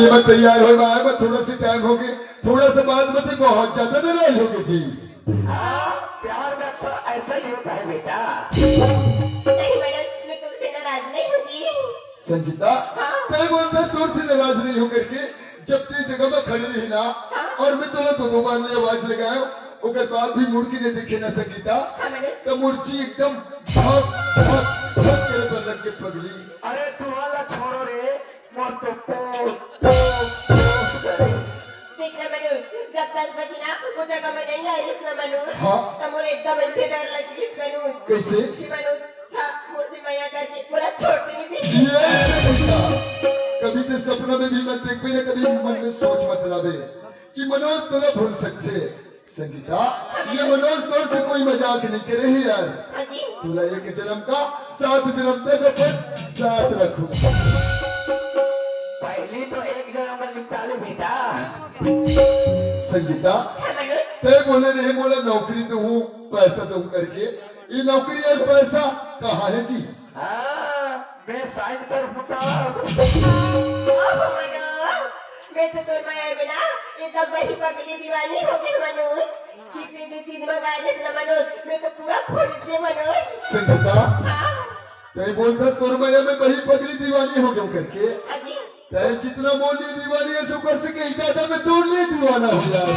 अभी मैं तैयार हो मैं थोड़ा सा टाइम हो गए, थोड़ा सा बात मतलब बहुत ज्यादा नाराज हो गई जी। प्यार में अक्सर ऐसा ही होता है बेटा। नहीं मैडम, मैं तुमसे नाराज नहीं हूँ जी। संगीता तय बोलता तोर से नाराज नहीं हो करके, जब ते जगह में खड़ी रही ना और मैं तोला दो बार ने आवाज लगायो, ओकर बाद भी मुड़ के नहीं देखे ना संगीता, तो मुर्ची एकदम धक धक धक करे पर लग के पगली। अरे तू वाला छोड़ो रे, मोर तो देखना मनोज, जब 10 बजे ना वो जगह में नहीं आई रिस ना मनोज, हाँ तो मुझे एकदम ऐसे डर लगी इस मनोज। कैसे कि मनोज छा मुर्सी मैया करके पूरा छोड़ के नहीं दी। ये संगीता कभी तो सपना में भी मत देख ना, कभी मन में सोच मत लावे कि मनोज तो ना भूल सकते। संगीता ये मनोज तो से कोई मजाक नहीं करे ही यार। हाँ जी। तुला एक जन्म का 7 जन्म तक अपन साथ रखो। पहली तो एक जगह में निपटा ले बेटा। संगीता हाँ मनोज। ते बोले रहे मोला नौकरी तो हूँ पैसा दूं करके, ये नौकरी और पैसा कहाँ है जी? मैं साइन कर फुटा। ओह मनोज, मैं तो तोर मायार में ना एकदम बड़ी पगली दीवानी हो गई मनोज। कितनी जो चीज मंगाई जिस ना मनोज, मैं तो पूरा फूल से मनोज। संगीता हाँ। ते बोलता तोर माया में बड़ी पगली दीवानी हो गया करके, हाँ जी। ते जितना बोली दीवानी है सुकर से कहीं ज्यादा मैं तोड़ ले दीवाना हो यार।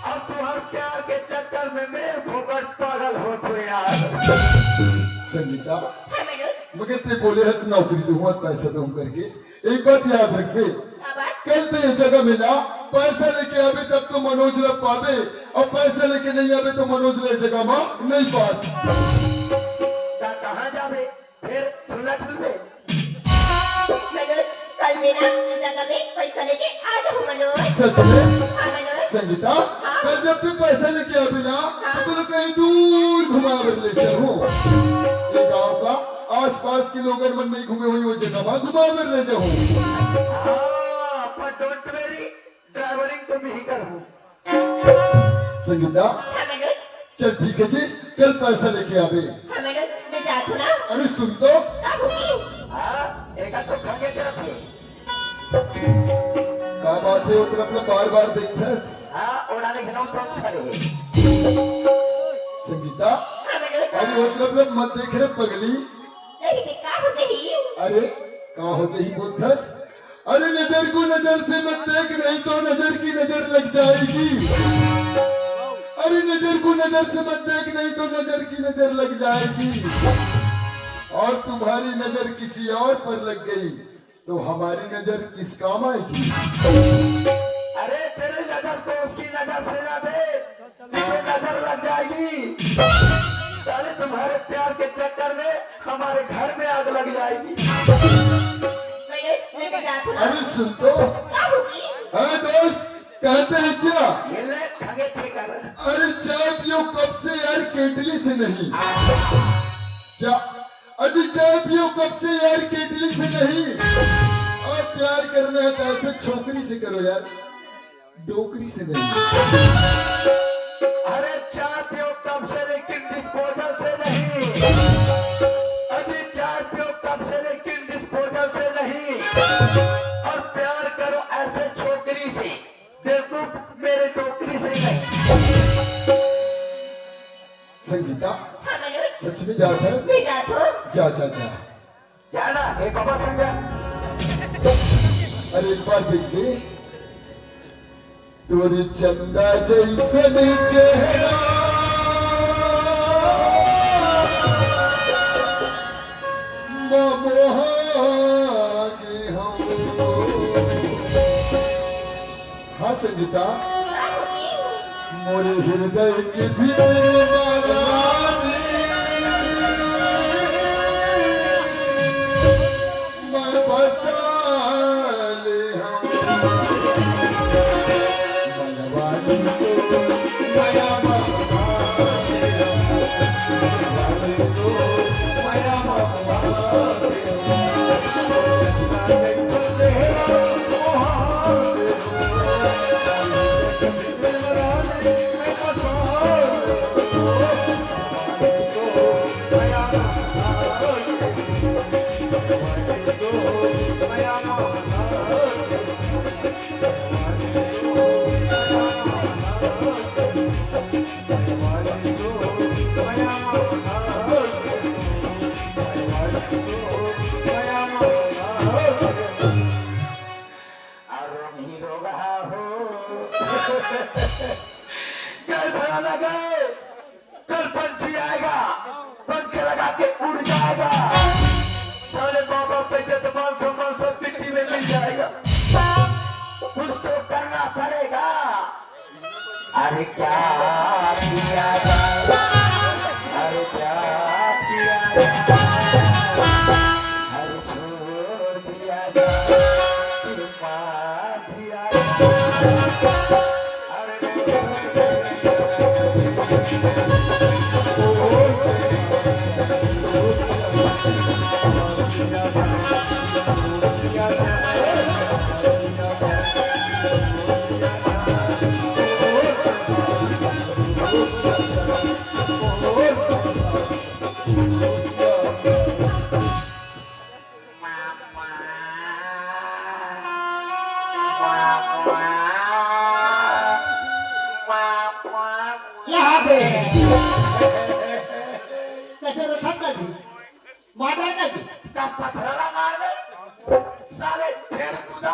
अब तुम्हारे प्यार के चक्कर में मैं भूगट पागल हो तो यार। संगीता हाँ मनोज। मगर ते बोले हस नौकरी दूं और पैसा दूं करके, एक बात याद रखबे, कल ते जगह में ना पैसा लेके आवे तब तो मनोज लग पावे, और पैसा लेके नहीं आवे तो मनोज ले जगह में नहीं पास। कहाँ जावे फिर झूला झूलवे। मनोज कल मैं ना इस जगह में पैसा लेके आ जाऊँ मनोज। सच में हाँ मनोज। संगीता कल जब तू पैसा लेके आवे ना तो तू कहीं दूर घुमावर ले चलो, ये गांव का आसपास के लोग मन नहीं घूमे हुई वो जगह में घुमावर ले जाओ। पर डोंट वेरी, ड्राइवरिंग तुम ही करो। संगीता हाँ मनोज। चल ठीक है जी, कल पैसा लेके आवे। हाँ मनोज, मैं जाती हूँ ना। अरे सुन तो कब होगी? एक तो खंगे तरफ है। क्या बात है उधर अपने बार बार देखथस? उड़ाने के नाम सोच खड़े हैं। संगीता हाँ मनोज। अरे मतलब मत देख रे पगली। नहीं देखा हो जाही। अरे कहाँ हो जाही बोलथस? अरे नजर को नजर से मत देख, नहीं तो नजर की नजर लग जाएगी। अरे नजर को नजर से मत देख, नहीं तो नजर की नजर लग जाएगी, और तुम्हारी नजर किसी और पर लग गई तो हमारी नजर किस काम आएगी? अरे तेरे नजर को उसकी नजर से ना दे, तेरे नजर लग जाएगी। साले तुम्हारे प्यार के चक्कर में हमारे घर में आग लग जाएगी। अरे सुन तो, अरे दोस्त कहते हैं क्या? ये ले ठगे ठेकर। अरे चाय पियो कप से यार, केटली से नहीं। क्या अजी चाय पियो कप से यार, केटली से नहीं। और प्यार करना है तो ऐसे छोकरी से करो यार, डोकरी से नहीं। अरे चाय पियो कप से लेकिन डिस्पोजल से नहीं। अजी चाय पियो कप से लेकिन डिस्पोजल से नहीं। और प्यार करो ऐसे छोकरी से, देखो मेरे टोकरी से नहीं। संगीता हाँ मनोज। सच में जाता है? मैं जाता हूँ। जा जा जा। जाना हे बाबा संगा। अरे एक बार देख दे, तोरी चंदा जैसन चेहरा मोहागे हम। हाँ संगीता मोरे हृदय के भीतर वाला मन बसा ले हम। मनवानी तो माया माया गए भया ना गए, कल पंछी आएगा, पंखे लगा के उड़ जाएगा, सारे बाबा पे जतमान सम्मान सब मिट्टी में मिल जाएगा। कुछ तो करना पड़ेगा। अरे क्या किया जाए, अरे क्या किया जाए, अरे छोड़ दिया जाए, कृपा दिया जाए, यहाँ पे कैसे रखा कर दी मॉडल कर दी का पथराला मार दे साले, फिर कूदा,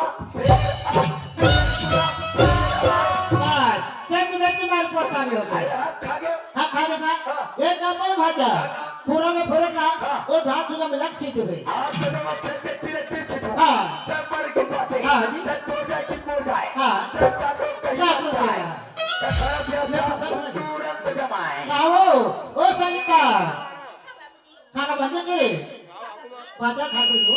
मार क्या किधर की मार पड़ता नहीं होगा हाथ खा गए। हाँ खा लेना एक कपल भाजा पूरा में फुरक ना वो धान सुना मिला चीट गई आप तो जब खेलते फिरे चिड़चिड़ हाँ जब बड़े की बातें हाँ जी। जब तोड़ जाए कि मोड़ जाए हाँ। जब चाचो कहीं क्या मर कर जाए दिया? तो खराब व्यवस्था तुरंत जमाए। आओ ओ सनिका खाना बन गया रे भाजा खा के दो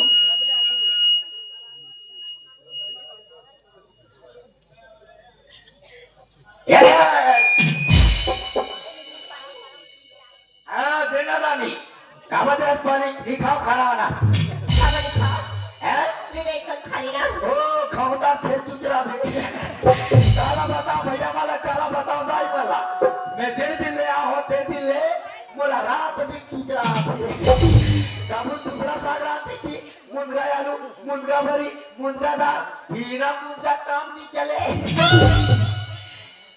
हाँ देना रानी कावत रस पानी लिखाओ खाना वाना खाना नहीं खाओ है ले नहीं कर खाली ना ओ खाऊंगा फिर चुचरा भेजी काला बताओ भैया वाला काला बताओ दाई वाला मैं जे दिन ले आओ ते दिन ले मोला रात दिन चुचरा काबू दूसरा साग रात की मुंदगा आलू मुंदगा भरी मुंदगा दाल हीरा मुंदगा काम नहीं चले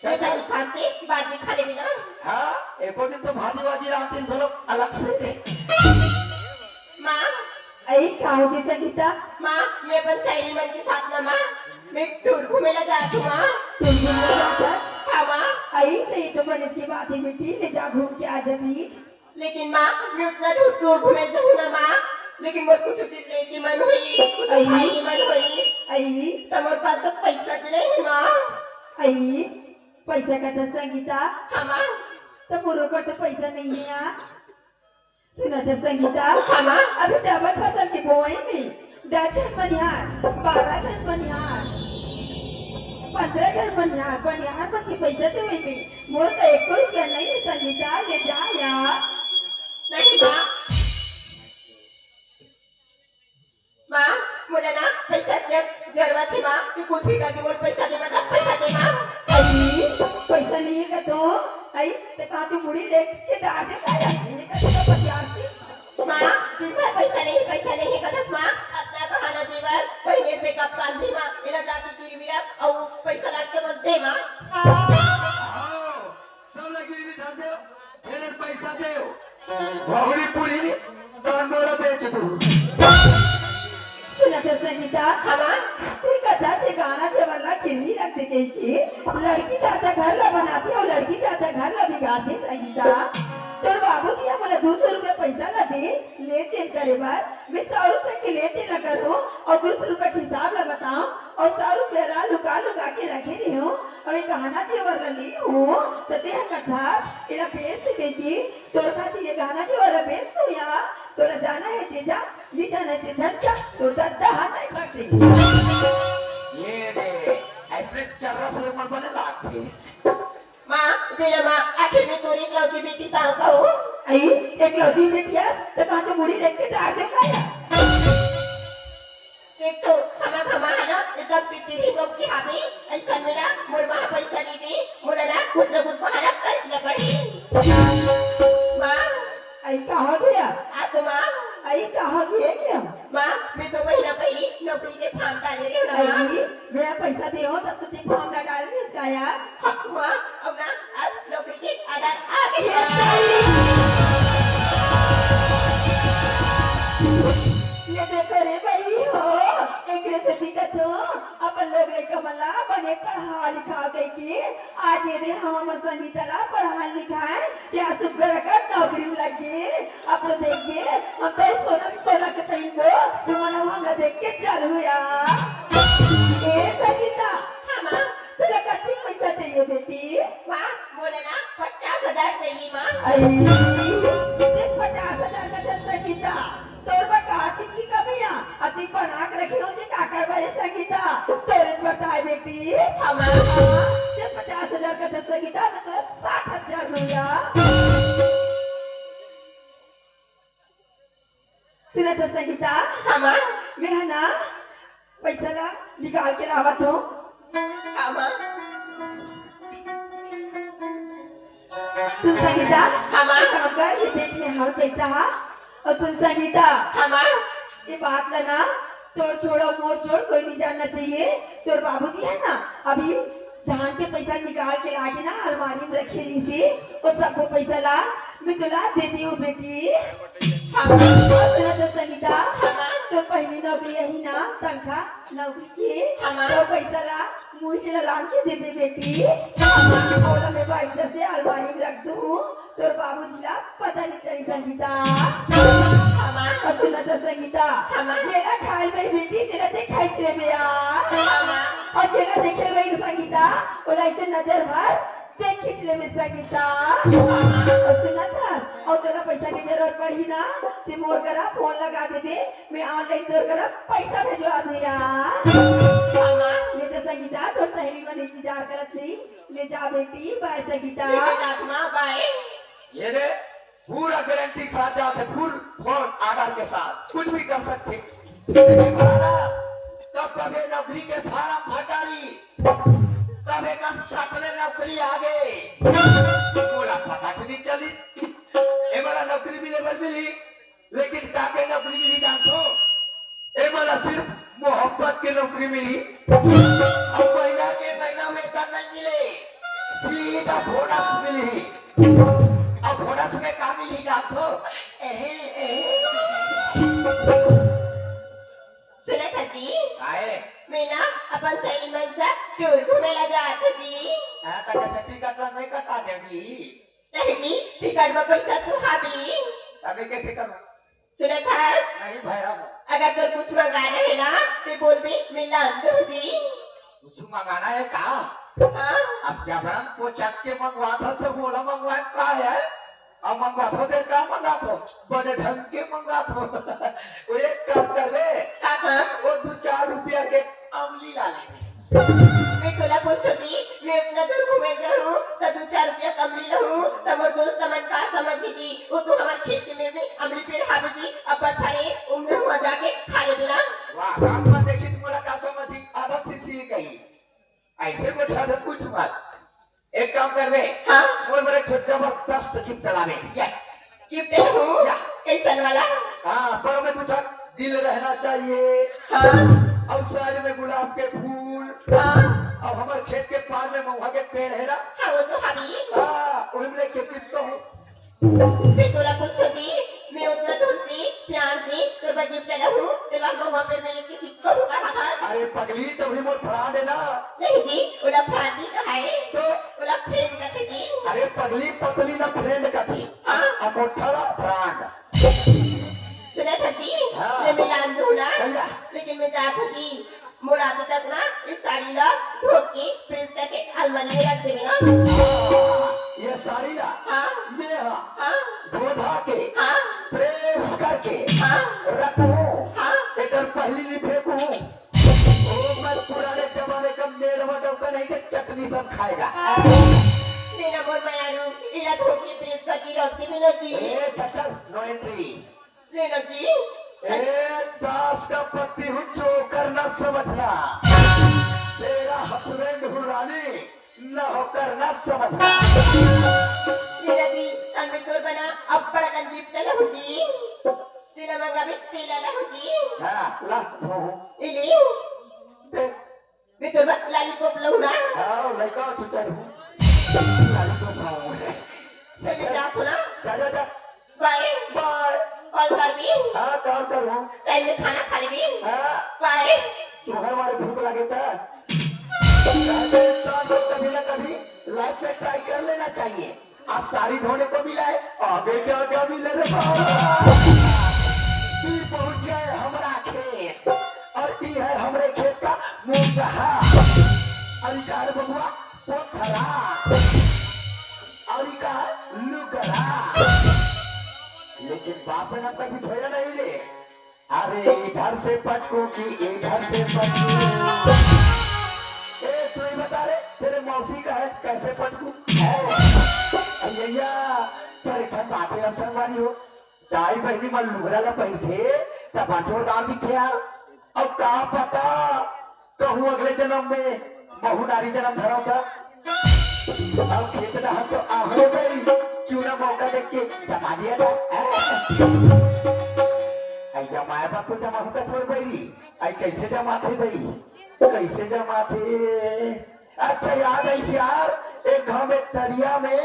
ये जानी खाते बाद में खा ले बिना हाँ एको दिन तो भाजी वाजी रात दिन घलो अलग से माँ आई क्या हो गई संगीता माँ मैं अपन सहेली मन के साथ ना माँ मैं टूर घूमे ला जाती हूँ माँ तुम घूमने जाता हाँ माँ आई नहीं तो मन की बात ही बेटी ले जा घूम के आ जाती लेकिन माँ मैं उतना टूर घूमे जाऊँ ना माँ लेकिन मोर कुछ चीज लेने की मन हुई कुछ खाने की मन हुई आई तो मोर पास तो पैसा च नहीं माँ आई पैसा का था संगीता हाँ माँ तो बुरो का तो पैसा नहीं है यहाँ सुना था संगीता हाँ माँ अभी डबल फसल की बोई में 10 जन बनियार 12 जन बनियार 15 जन बनियार बनियार पर की पैसा तो वही में मोर का 1 रुपया नहीं है संगीता ले जा यार नहीं माँ माँ मुझे ना पैसा जरूरत है माँ कि कुछ भी करके मोर पैसा दे मतलब पैसा दे माँ आई पैसा नहीं है तो आई ते काचू मुड़ी लेके के डाल दे क्या ये का तो बचार थी माँ दिन भर पैसा नहीं कदस माँ अपना बहाना जीवर पहले से कब काल दी माँ मेरा जाके गिरवी रख और पैसा लाग के बोल दे माँ सब लगी भी धर दो फिर पैसा दो बहुरी पूरी तो मोरा बेच दो सुना था संगीता हाँ ठीक कथा से गाना से वाला खिलनी रख देते कि लड़की जाता घर ला बनाती और लड़की जाता घर ला बिगाड़ती संगीता तो बाबू जी हमारे 200 रुपए पैसा ला दे लेन देन करे बाद मैं 100 रुपए की लेन देन करूँ और 200 रुपए की हिसाब ला बताऊँ और 100 रुपए ला लुका लुका के रखे रही हूँ और ये गहना जेवर ली हूँ तो ते कथा इला बेच देती तोर खाती ये गहना जेवर बेच दो यार तोरा जाना है तेजा भी जाना है तेजा जा तो दद्दा हाथ नहीं करती ये दे ऐसे चर्रा से मन बने लागते माँ देना माँ आखिर में तोरी लौकी बेटी ताऊ का हो आई एक लौटी बेटिया तो कहाँ से मुड़ी लेके डाल दे खाया एक तो खमा है ना एकदम पिट्टी रही लोग की हावी ऐसा मेरा मोर वहाँ पैसा नहीं दी मोरा ना खुद न खुद बहाना कर्ज न पड़ी माँ आई कहाँ गया आ तो माँ आई कहाँ गया क्या माँ मैं तो महीना पहले नौकरी के फॉर्म डाले रही हूँ ना माँ आई मैं पैसा दे हो तब तो ते फॉर्म ना डाल दे क्या यार हाँ, माँ अब ना आज नौकरी के आधार आ गए ये देखो रे भाई हो एक से ठीक है बोलत हो अपन लोग रे कमला बने पढ़ा लिखा गई की आज ये दे हम संगीतला पढ़ा लिखा है या सुपर का नौकरी लगी अब तो देखिए हम तो सोना सोना के पहन को तुम्हारा वहां देख के चल हुआ ए संगीता हाँ माँ तुझे कितनी पैसा चाहिए बेटी माँ बोले ना 50,000 चाहिए माँ अरे 50,000 का तो संगीता तोर पर कहा चीज की कमी है अति बना के रखी होती काकर बड़े संगीता तोरे बताए बेटी हमारा ये 50,000 का तो संगीता मैं तो 60,000 दूंगा सुना तो संगीता हमारा मैं है ना पैसा ला निकाल के लावत हूँ हमारा सुन संगीता हमारा काम कर ये देश में हर पैसा है और सुन संगीता हमारा ये बात लेना तोड़ छोड़ो मोड़ छोड़ कोई नहीं जानना चाहिए तोर बाबूजी है ना अभी धान के पैसा निकाल के लाके ना अलमारी में रखी रही थी और सबको पैसा ला मैं तुला देती हूँ बेटी सुना तो संगीता तो पहली नौकरी यही ना तनख्वाह नौकरी की तो पैसा ला मुझे ला के दे दे बेटी और मैं बाइक से अलमारी में रख दूँ तो बाबूजी ला पता नहीं चली संगीता सुना तो संगीता जेला खाल में बेटी तेरा देखाई छे बेया और जेला देखे रही संगीता और ऐसे नजर भर देख खींच ले में संगीता और सुना था और तेरा पैसा की जरूरत पड़ी ना ते मोर करा फोन लगा दे बे मैं ऑनलाइन तो करा पैसा भेजवा दिया ले तो संगीता तो सहेली मन इंतजार करत थी ले जा बेटी बाय संगीता माँ बाय ये दे पूरा गारंटी साथ जाते फुल फोन आधार के साथ कुछ भी कर सकते तब कभी नौकरी के फार्म भटारी तब एक सटले नौकरी आ गए बोला पता नहीं चली ए वाला नौकरी मिली लेकिन काके नौकरी मिली जानतो ए वाला सिर्फ मोहब्बत की नौकरी मिली अब महीना के महीना वेतन नहीं मिले सीधा बोनस मिली अब बोनस में काम मिली जानतो सुना था जी आए मैं ना अपन सहेली मन से टूर घूमेला जात जी तक से टिकट नहीं कटा देगी नहीं जी टिकट में पैसा तू हाबी अबे कैसे करूं सुना था नहीं भैरव अगर तो कुछ मंगाना है ना तो बोल दे मैं ला दूं जी कुछ मंगाना है का हाँ अब जब हम को चक के मंगवा था तो बोला मंगवा का है अब मंगवा तो दे का मंगा तो बड़े ढंग के मंगा तो वो एक काम कर ले काका वो 2-4 रुपया के अमली ला ले मैं तोला पूछतो जी मैं उतना दूर घूमे जाऊं तो 2-4 रुपया कम ले लूं तो मोर दोस्त मन का समझी जी वो तो हमार खेत के में अमली पेड़ हावे जी अपन फरे उनमें हुआ जाके खा ले बिना वाह काम में देखी तुम्हारा का समझी आधा सीसी कही ऐसे बैठा दे कुछ मत एक काम कर बे हाँ वो मेरे ठोक जबरदस्त गिफ्ट लावे यस गिफ्ट हूँ कैसन वाला हाँ पर में कुछ दिल रहना चाहिए हाँ और साइड में गुलाब के फूल हाँ अब हमारे खेत के पार में महुआ के पेड़ है ना हाँ वो तो हमी हाँ उनमें के चिपको हूँ मैं तोला पूछतो जी मैं उतना दूर से प्यार से तो बस गिफ्ट ला हूँ तेरा महुआ पेड़ में लेके चिपको हूँ कहा था अरे पगली तो भी मोर फड़ा देना नहीं जी उला फ्रांडी का है तो उला फ्रेंड का थे जी अरे पगली पतली ना फ्रेंड का थी अब मोठा फ्रांड सुना था जी हाँ। ले मैं ला दूँ ना भैया लेकिन मैं चाहता जी मोर आते तक ना इस साड़ी ला धो के प्रेस करके अलमारी में रख देवे ना ये साड़ी ला हाँ ये हाँ हाँ धो धा के हाँ प्रेस करके हाँ रखो हाँ एक पहली नहीं फेंकू ओ मैं पुराने जमाने का मेड़ वटो का नहीं कि चटनी सब खाएगा मेरा मोर मायारू इला धो के प्रेस करके रख देवे ना जी ए चल नो एंट्री लेना जी ए दास का पति हूँ जो करना समझना तेरा हस्बैंड हूँ रानी न होकर न समझना लेना जी तन में तोर बना अब बड़ा कन गिफ्ट ला हो जी चिला मंगा में तेला ला हो जी हाँ ला धो इले दे मैं तोर बा लॉलीपॉप ला ना हाँ लड़का चुचा हूँ लाली तो खाऊं चले जा थोड़ा जा जा जा बाय बाय कॉल कर भी हाँ कॉल करूँ टाइम में खाना खा ले भी हाँ बाय तुम्हारे भूख लगे था इंसान को कभी ना कभी लाइफ में ट्राई कर लेना चाहिए। आज साड़ी धोने को मिला है, आगे क्या क्या मिले रे बाबा। फिर पहुंच गए हमारा खेत और ये है हमारे खेत का मुंगहा अधिकार बबुआ पोथरा और का लुगरा। लेकिन बाप ने कभी धोया नहीं ले। अरे इधर से पटकू की इधर से पटकू। ए तू ही बता रे तेरे मौसी का है कैसे पटकू अय्या पर ठन बाते असर वाली हो ताई बहनी मन लुगरा ला पहन थे सब जोरदार दिखे यार। अब का पता कहूँ अगले जन्म में बहु नारी जन्म धरा था। अब खेत ना तो आहो गई क्यों ना मौका देख के जमा दिया था। आई जमाए बात तो जमा होगा छोड़ बैरी आई कैसे जमा थे दई कैसे जमा थे। अच्छा याद है यार एक गांव में तरिया में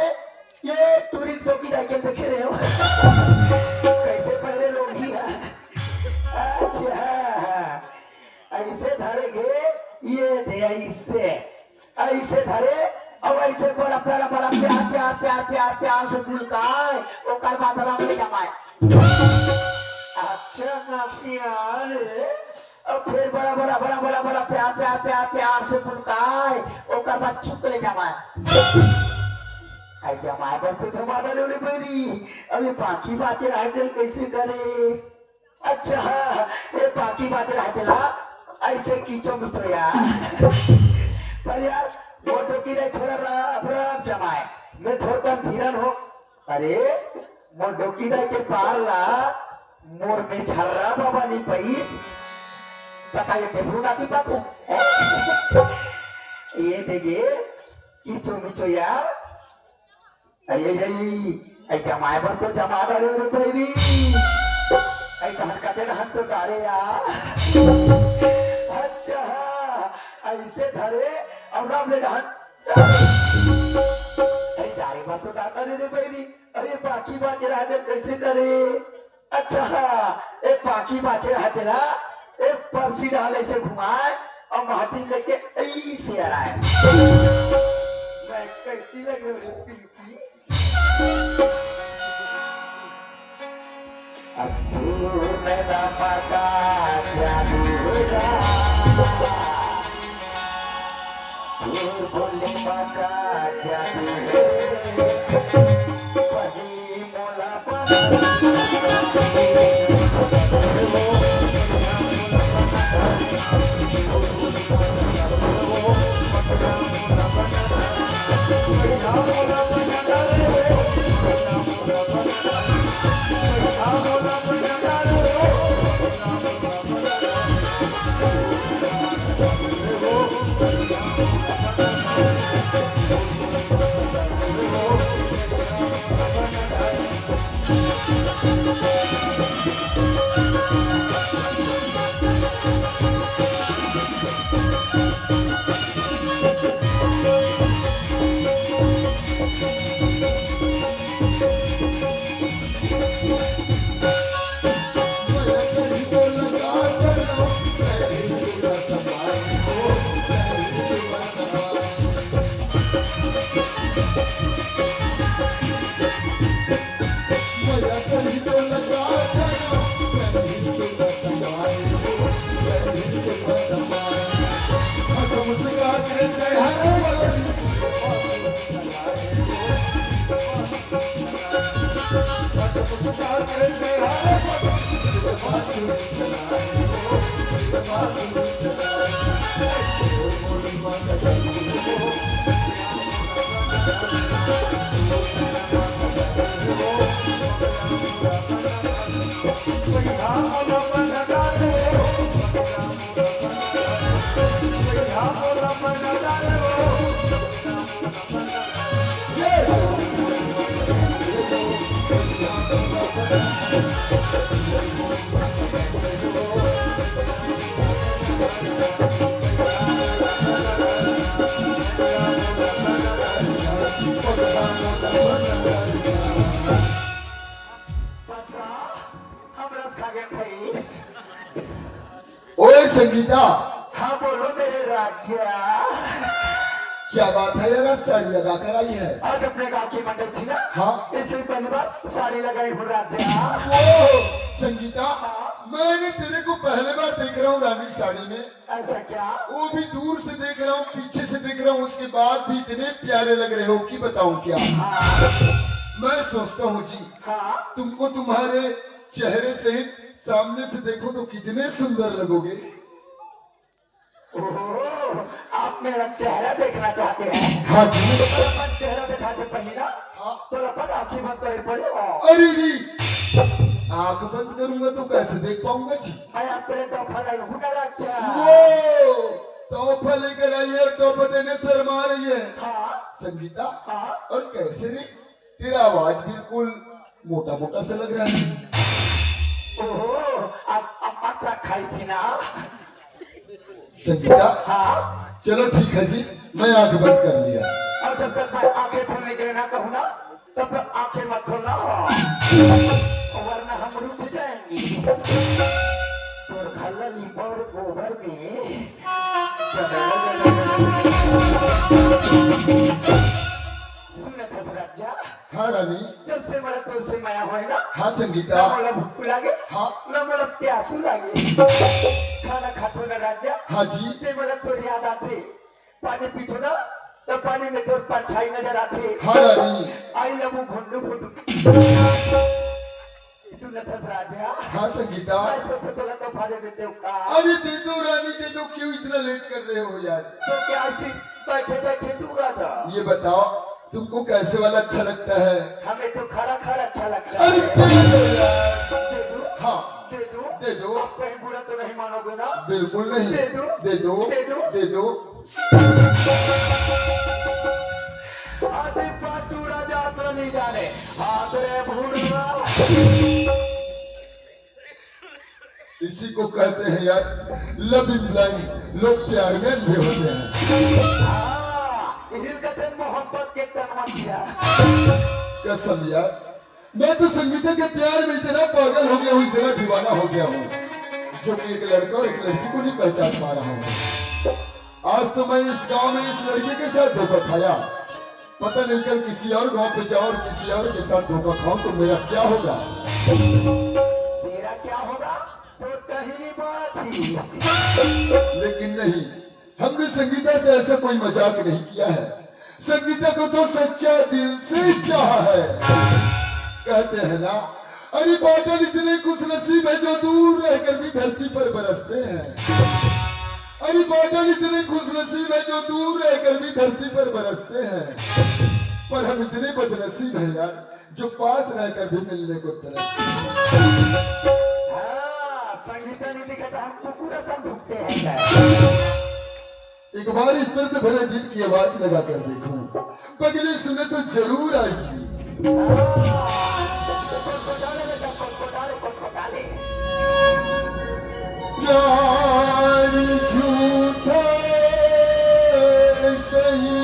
ये टूरिस्ट टोकी जाके देखे रहे हो कैसे पहले लोग ही अच्छा ऐसे धरेगे ये थे ऐसे धरे और ऐसे बड़ा प्यारा बड़ा प्यार प्यार प्यार प्यार प्यार से बुलकाए वो कर बातला में जमाए। अच्छा नासियार और फिर बड़ा बड़ा बड़ा बड़ा बड़ा प्यार प्यार प्यार प्यार से बुलकाए वो कर बाद चुप ले जमाए। आई जमाए पर तो जमा डाले बेरी अभी बाकी बातें रहे थे कैसे करे। अच्छा ये बाकी बातें रहे थे ला ऐसे कीचो मिचो यार पर यार मोटो की रहे थोड़ा रब जमाए मैं थोड़ा कम धीरन हो। अरे मोटो की रहे के पाल ला मोर में छर्रा बाबा नहीं पई पता ये टेबू नाती बात ये देखे कीचो मिचो यार। अरे आई जमाए पर तो जमा डाले रे बेरी आई कहन का तेरा हाथ तो डाले यार। अच्छा ऐसे धरे और रब ले डाल आई डाले पर तो डाल रे बेरी। अरे बाकी बात रहा कैसे करे। अच्छा एक बाकी बात रहा तेरा एक पर्ची डाले से घुमाए और माटी लेके ऐसे आए मैं कैसी लग रही पिंकी। मेरा पता जादू बोले पता जादू वही मोला मेरे राजा। क्या बात है यार, आज साड़ी लगा कर आई है। आज अपने गांव की मंडल थी ना, हाँ। इसलिए पहली बार साड़ी लगाई हूँ राजा। ओ संगीता, मैंने तेरे को पहले बार देख रहा हूँ रानी साड़ी में। ऐसा क्या? वो भी दूर से देख रहा हूँ, पीछे से देख रहा हूँ, उसके बाद भी इतने प्यारे लग रहे हो कि बताऊं क्या। मैं सोचता हूँ जी, हाँ तुमको तुम्हारे चेहरे से सामने से देखो तो कितने सुंदर लगोगे। ओह, आप मेरा चेहरा देखना चाहते हैं? हाँ जी। तो अपन चेहरा दिखा के पहले ना, हाँ। तो अपन आंखें बंद करे पड़ेगा। अरे जी, आंख बंद करूंगा तो कैसे देख पाऊंगा जी। मैं आप पहले तो फलाई हूँ ना राजा। वो तोहफा लेकर आई है, तोहफा देने शर्मा रही है। हाँ संगीता, हाँ। और कैसे रे, तेरा आवाज बिल्कुल मोटा मोटा सा लग रहा है। ओह, आप अच्छा खाई थी ना। संगीता, हाँ, चलो ठीक है जी, मैं आंख बंद कर लिया। और जब तक मैं आंखें खोलने के लिए ना कहूँ ना, तब तक आंखें मत खोलना, वरना हम रुक जाएंगे। तो खल्ली और गोबर में सुनना था राजा। हाँ रानी। जब से मेरा तुझसे माया हुआ है ना, हाँ संगीता। ना मोला भूख लागे, हाँ। ना मोला प्यासू लागे। खाना खातो ना राजा। हाँ जी। ते मला तोर याद आते, पानी पीतो ना, तो पानी में तोर परछाई नजर आते। हाँ रानी। आई लबू घुंडू घुंडू। सुनना था राजा। हाँ संगीता। मैं सोचता तो लगा फाड़े देते हो का। अरे दे दो रानी, दे दो, क्यों इतना लेट कर रहे हो यार। तो क्या ऐसी बैठे बैठे दूंगा था। ये बताओ, तुमको कैसे वाला अच्छा लगता है। हमें तो खड़ा खड़ा अच्छा लगता अरे है। दे दो यार। दे दो, हाँ दे दो, दे दो। आप कहीं बुरा तो नहीं मानोगे ना? बिल्कुल नहीं। दे दो। दे दो। दे दो। दे दो। आधे पाटू राजा तो नहीं जाने, हाथ रे भूलवा। इसी को कहते हैं यार लव इन ब्लाइंड, लोग प्यार में अंधे होते हैं। कथन मोहब्बत के कर्म किया। कसम यार, मैं तो संगीता के प्यार में इतना पागल हो गया हूँ, इतना दीवाना हो गया हूँ, जो कि एक लड़का और एक लड़की को नहीं पहचान पा रहा हूँ। आज तो मैं इस गांव में इस लड़के के साथ धोखा खाया, पता नहीं कल किसी और गांव पे जाऊं और किसी और के साथ धोखा खाऊं तो मेरा क्या होगा। तेरा क्या होगा तो कहीं बात। लेकिन नहीं, हमने संगीता से ऐसा कोई मजाक नहीं किया है। संगीता को तो सच्चा दिल से चाहा है। कहते हैं ना, अरे बादल इतने खुश नसीब है जो दूर रहकर भी धरती पर बरसते हैं। अरे बादल इतने खुश नसीब है जो दूर रहकर भी धरती पर बरसते हैं। पर हम इतने बदनसीब हैं यार, जो पास रहकर भी मिलने को तरसते हैं। संगीता ने देखा था, हमको पूरा समझते हैं। एक बार इस दर्द भरे दिल की आवाज लगा कर देखूं, पगले सुने तो जरूर आएगी। प्यार झूठा सही,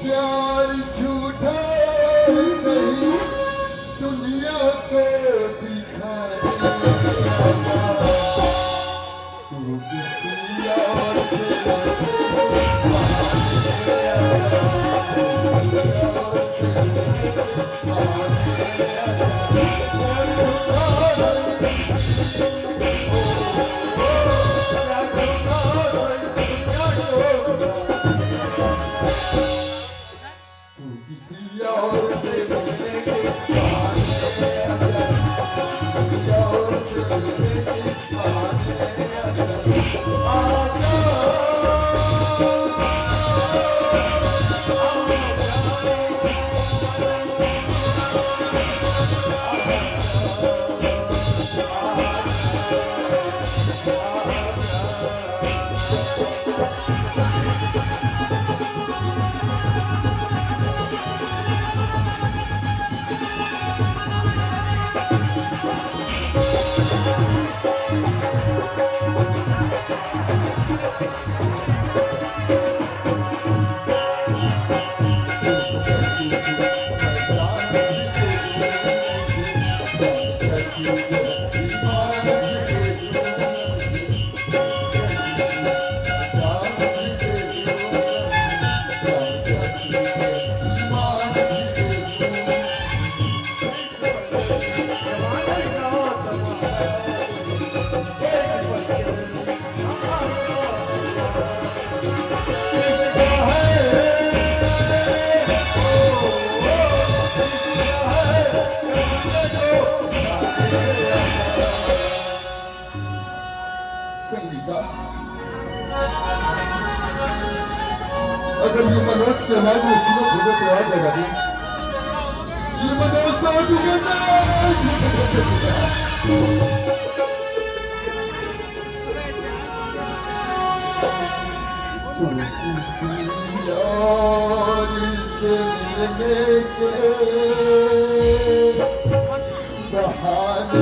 प्यार झूठा सही, दुनिया को दिखाए तू किसी और से संगीता, अगर ये मनोज की आवाज में सुनो तो आ जाएगा नहीं। ये मनोज तो से मिलने के बहाने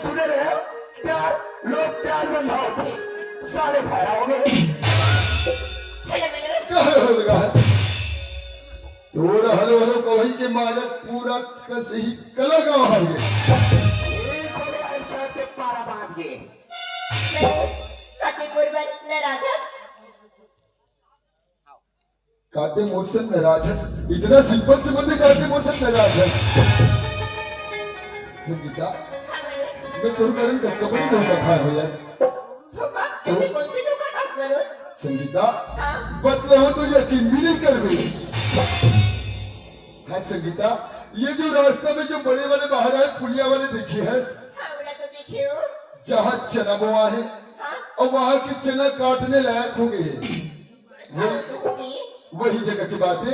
सुने रहे प्यार, लोग प्यार में भाव थे, सारे भाया हो गए। थोड़ा हलो हलो कवही के मालक पूरा कसी कला गाँव आ गए। एक हो गया ऐसा के पारा बांध गए। काते मोर्शन में राजस इतना सिंपल से बोलते काते मोर्शन में राजस। संगीता, मैं तुम कारण कपड़े धोखा खाया हो यार। संगीता, बदला हो तो यकीन भी नहीं कर रही। हाँ संगीता, ये जो रास्ता में जो बड़े वाले बाहर आए पुलिया वाले देखे हैं? जहाँ चना बोआ है और वहाँ की चना काटने लायक हो गए। वही जगह की बात है।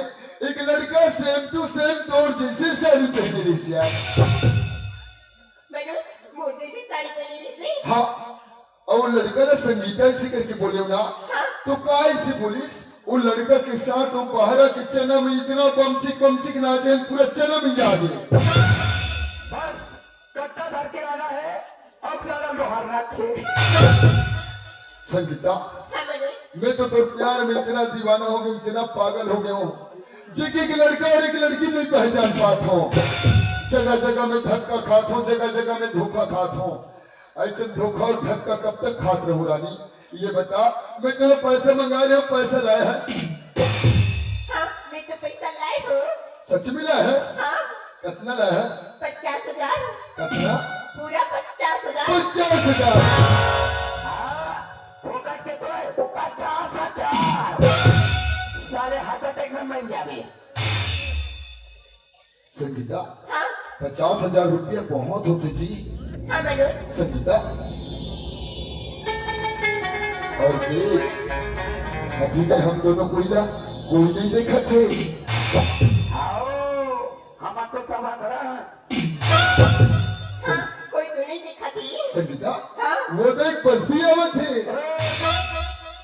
एक लड़का सेम टू सेम तोर जैसे साड़ी पहने रही से हाँ, और वो लड़का ना संगीता ऐसे करके बोले ना, तो काय से बोलिस वो लड़का के साथ वो पहरा के चना में इतना बमचिक नाचे पूरा चना में जा गए। बस कट्टा धर के आना है, अब ज्यादा लोहारना छे। संगीता, मैं तो प्यार में इतना दीवाना हो गया, इतना पागल हो गया हूँ, जगह एक लड़का और एक लड़की नहीं पहचान पाता हूँ। जगह जगह में धक्का खाता हूँ, जगह जगह में धोखा खाता हूँ। ऐसे धोखा और धक्का कब तक खात रहूं रानी? ये बता, मैं तेरे पैसे मंगा रहे हो, पैसा लाया है? मैं तो पैसा लाए हूँ। सच में लाया है? कितना लाया है? 50,000। कितना? पूरा 50,000। 50,000। वो करके तो 50,000 सारे हार्ट अटैक में मर जावे। संगीता, 50,000 रुपया बहुत होते जी। हाँ मनोज। संगीता, और देख, अभी भी हम दोनों कोई नहीं देखा थे। आओ, हम आपको समझ रहा। कोई तो नहीं देखा थी। संगीता, वो देख बस भी आवे थे।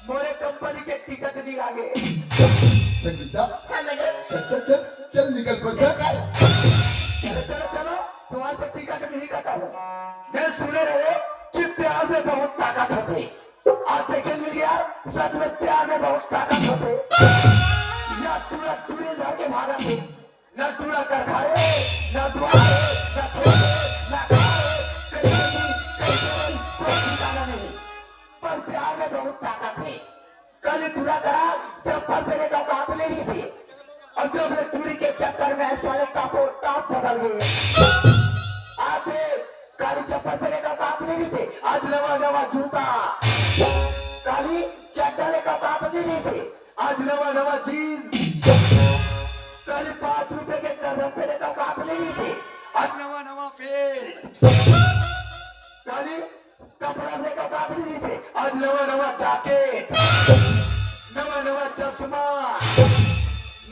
मोरे कंपनी के टिकट दिखा गए। संगीता, हाँ मनोज। चल निकल पड़ जा। चलो तुम्हारे पर टिकट नहीं कटा है। मैं सुने रहे कि प्यार में बहुत ताकत होती। आज देखे मिल गया, सच में प्यार में बहुत ताकत होती। या टूरा टूरे जाके भागा थे, न टूरा कर खाए, न दुआरे, न थोड़े, न खाए, कोई ठिकाना नहीं। पर प्यार में बहुत ताकत है। कल टूरा करा, चप्पल पहने का हाथ ले ली थी, और जब मैं टूरी के चक्कर में साले टापो टाप बदल गए। आते काली चप्पल पहने का हाथ ले ली थी, आज नवा जूता। काली चट्टाले का हाथ ले ली थी, आज नवा जीन्स। काली 5 रुपए के कदम पहने का हाथ ले ली थी, आज नवा पेन। काली कपड़ा देखो काफी नहीं थे आज नवा नवा जैकेट नवा नवा चश्मा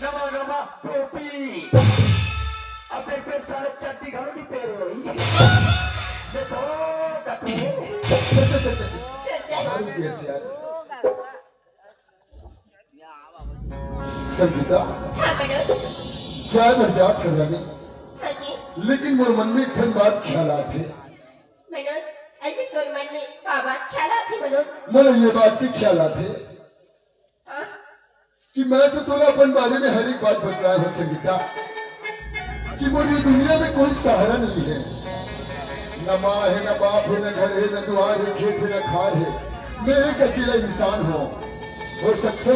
नवा नवा टोपी अब देख पे सारे चट्टी घरों की पेरे हुई देखो कपड़े संगीता हाँ मनोज चाय मजाक कर रही, हाँ जी लेकिन मोर मन में एक ठन बात ख्याल आते। मनोज ऐसे तोर मन में का बात ख्याल आती मनोज मोला ये बात के ख्याल आते हाँ कि मैं तो तोला अपन बारे में हर एक बात बतलाया हूँ संगीता, कि मोर ये दुनिया में कोई सहारा नहीं है, न माँ है, न बाप है, न घर है, न द्वार है, खेत है, न खार है। मैं एक अकेला इंसान हूँ। हो सकते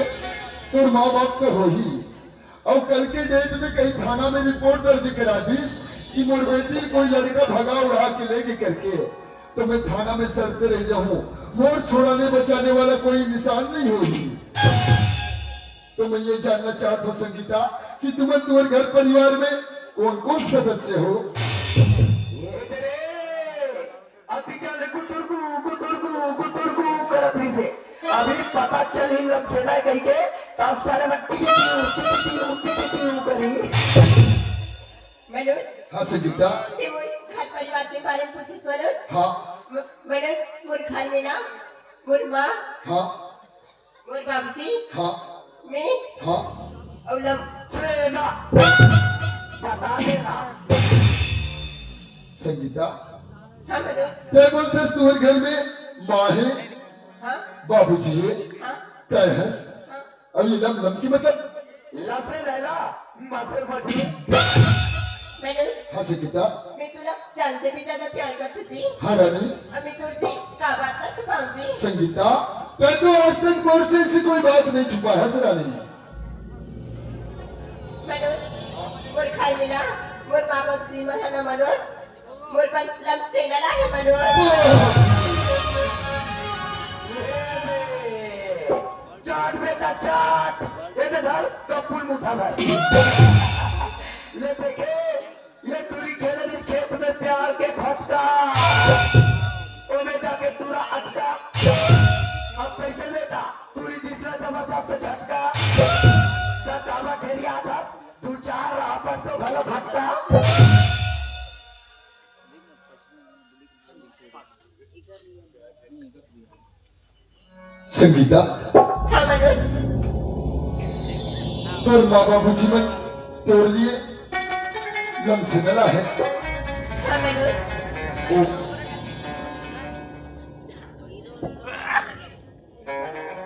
तो माँ बाप तो हो ही, और कल के डेट में कहीं थाना में रिपोर्ट दर्ज करा दी कि मोर बेटी कोई लड़का भगा उड़ा के लेके करके, तो मैं थाना में सड़ते रह जाऊं, मोर छोड़ाने बचाने वाला कोई इंसान नहीं होगी। तो मैं ये जानना चाहता हूँ संगीता कि तुम्हारे घर परिवार में कौन कौन सदस्य हो? ये तेरे अतिकल गुटुरगु करत रही से अभी पता चली लक्षणा कही के 10 साल में टिटी करी मनोज हाँ संगीता। ते मोर घर परिवार के बारे में पूछिस मनोज हाँ मनोज मोर घर में ना मोर माँ हाँ मोर बाबूजी हाँ मैं हाँ और लम सेना बता देना संगीता। हाँ मनोज ते बोलते तुम्हारे घर में माँ है, हाँ बाबूजी है, हाँ तय हंस, अब ये लम लम की मतलब? लसे लैला मसर बची मनोज हाँ संगीता। मैं तुला जान से भी ज्यादा प्यार करती थी हाँ रानी। अब मैं तुझसे का बात का छुपाऊं जी संगीता तय तो आज तक मोर से ऐसी कोई बात नहीं छुपा है रानी। मनोज मोर घर में ना मोर माँ बाप श्रीमन है ना मनोज मोर पर लम से न लागे मनोज चाट बेटा चाट ये धर कपूल मुठा भर ले देखे ये टूरी खेले इस खेत में प्यार के फसका ओ में जाके पूरा अटका अब पैसे लेता टूरी तीसरा जबरदस्त झटका दावा ठेरिया था तू चार रहा पर तो भलो खटका संगीता हाँ मनोज तोर माँ बाबू जीवन तोड़ लिए लम से नला है। हाँ मनोज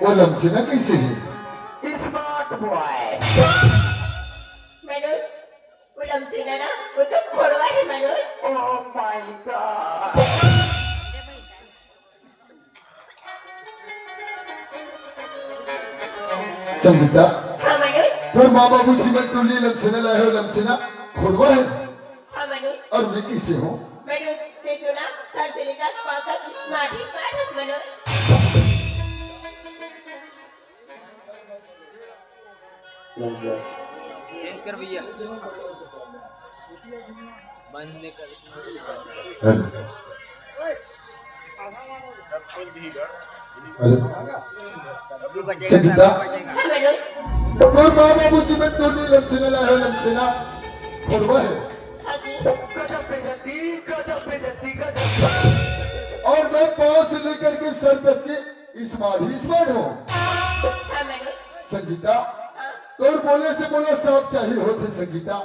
वो लम से ना कैसे है? स्मार्ट बॉय मनोज वो लम से न ना वो तो खोड़वा है Manoj oh my God Sangeeta हाँ मनोज तोर माँ बाबू जीवन तोड़ लिए लम से नला है, लम से ना खोड़वा है, हाँ मनोज और मैं किसे हूँ? मनोज ते तो ना सर से लेकर पाँव तक स्मार्ट है मनोज चेंज कर भैया बंद नहीं कर संगीता हाँ मनोज तोर माँ बाबू जीवन तोड़ लिए लम से नला है, लम से ना खोड़वा है, हाँ जी गजब बेइज्जती गजब और मैं पाँव से लेकर के सर तक के स्मार्ट हूँ। हाँ मनोज संगीता हाँ तोर बोले से बोला साफ चाहिए होते संगीता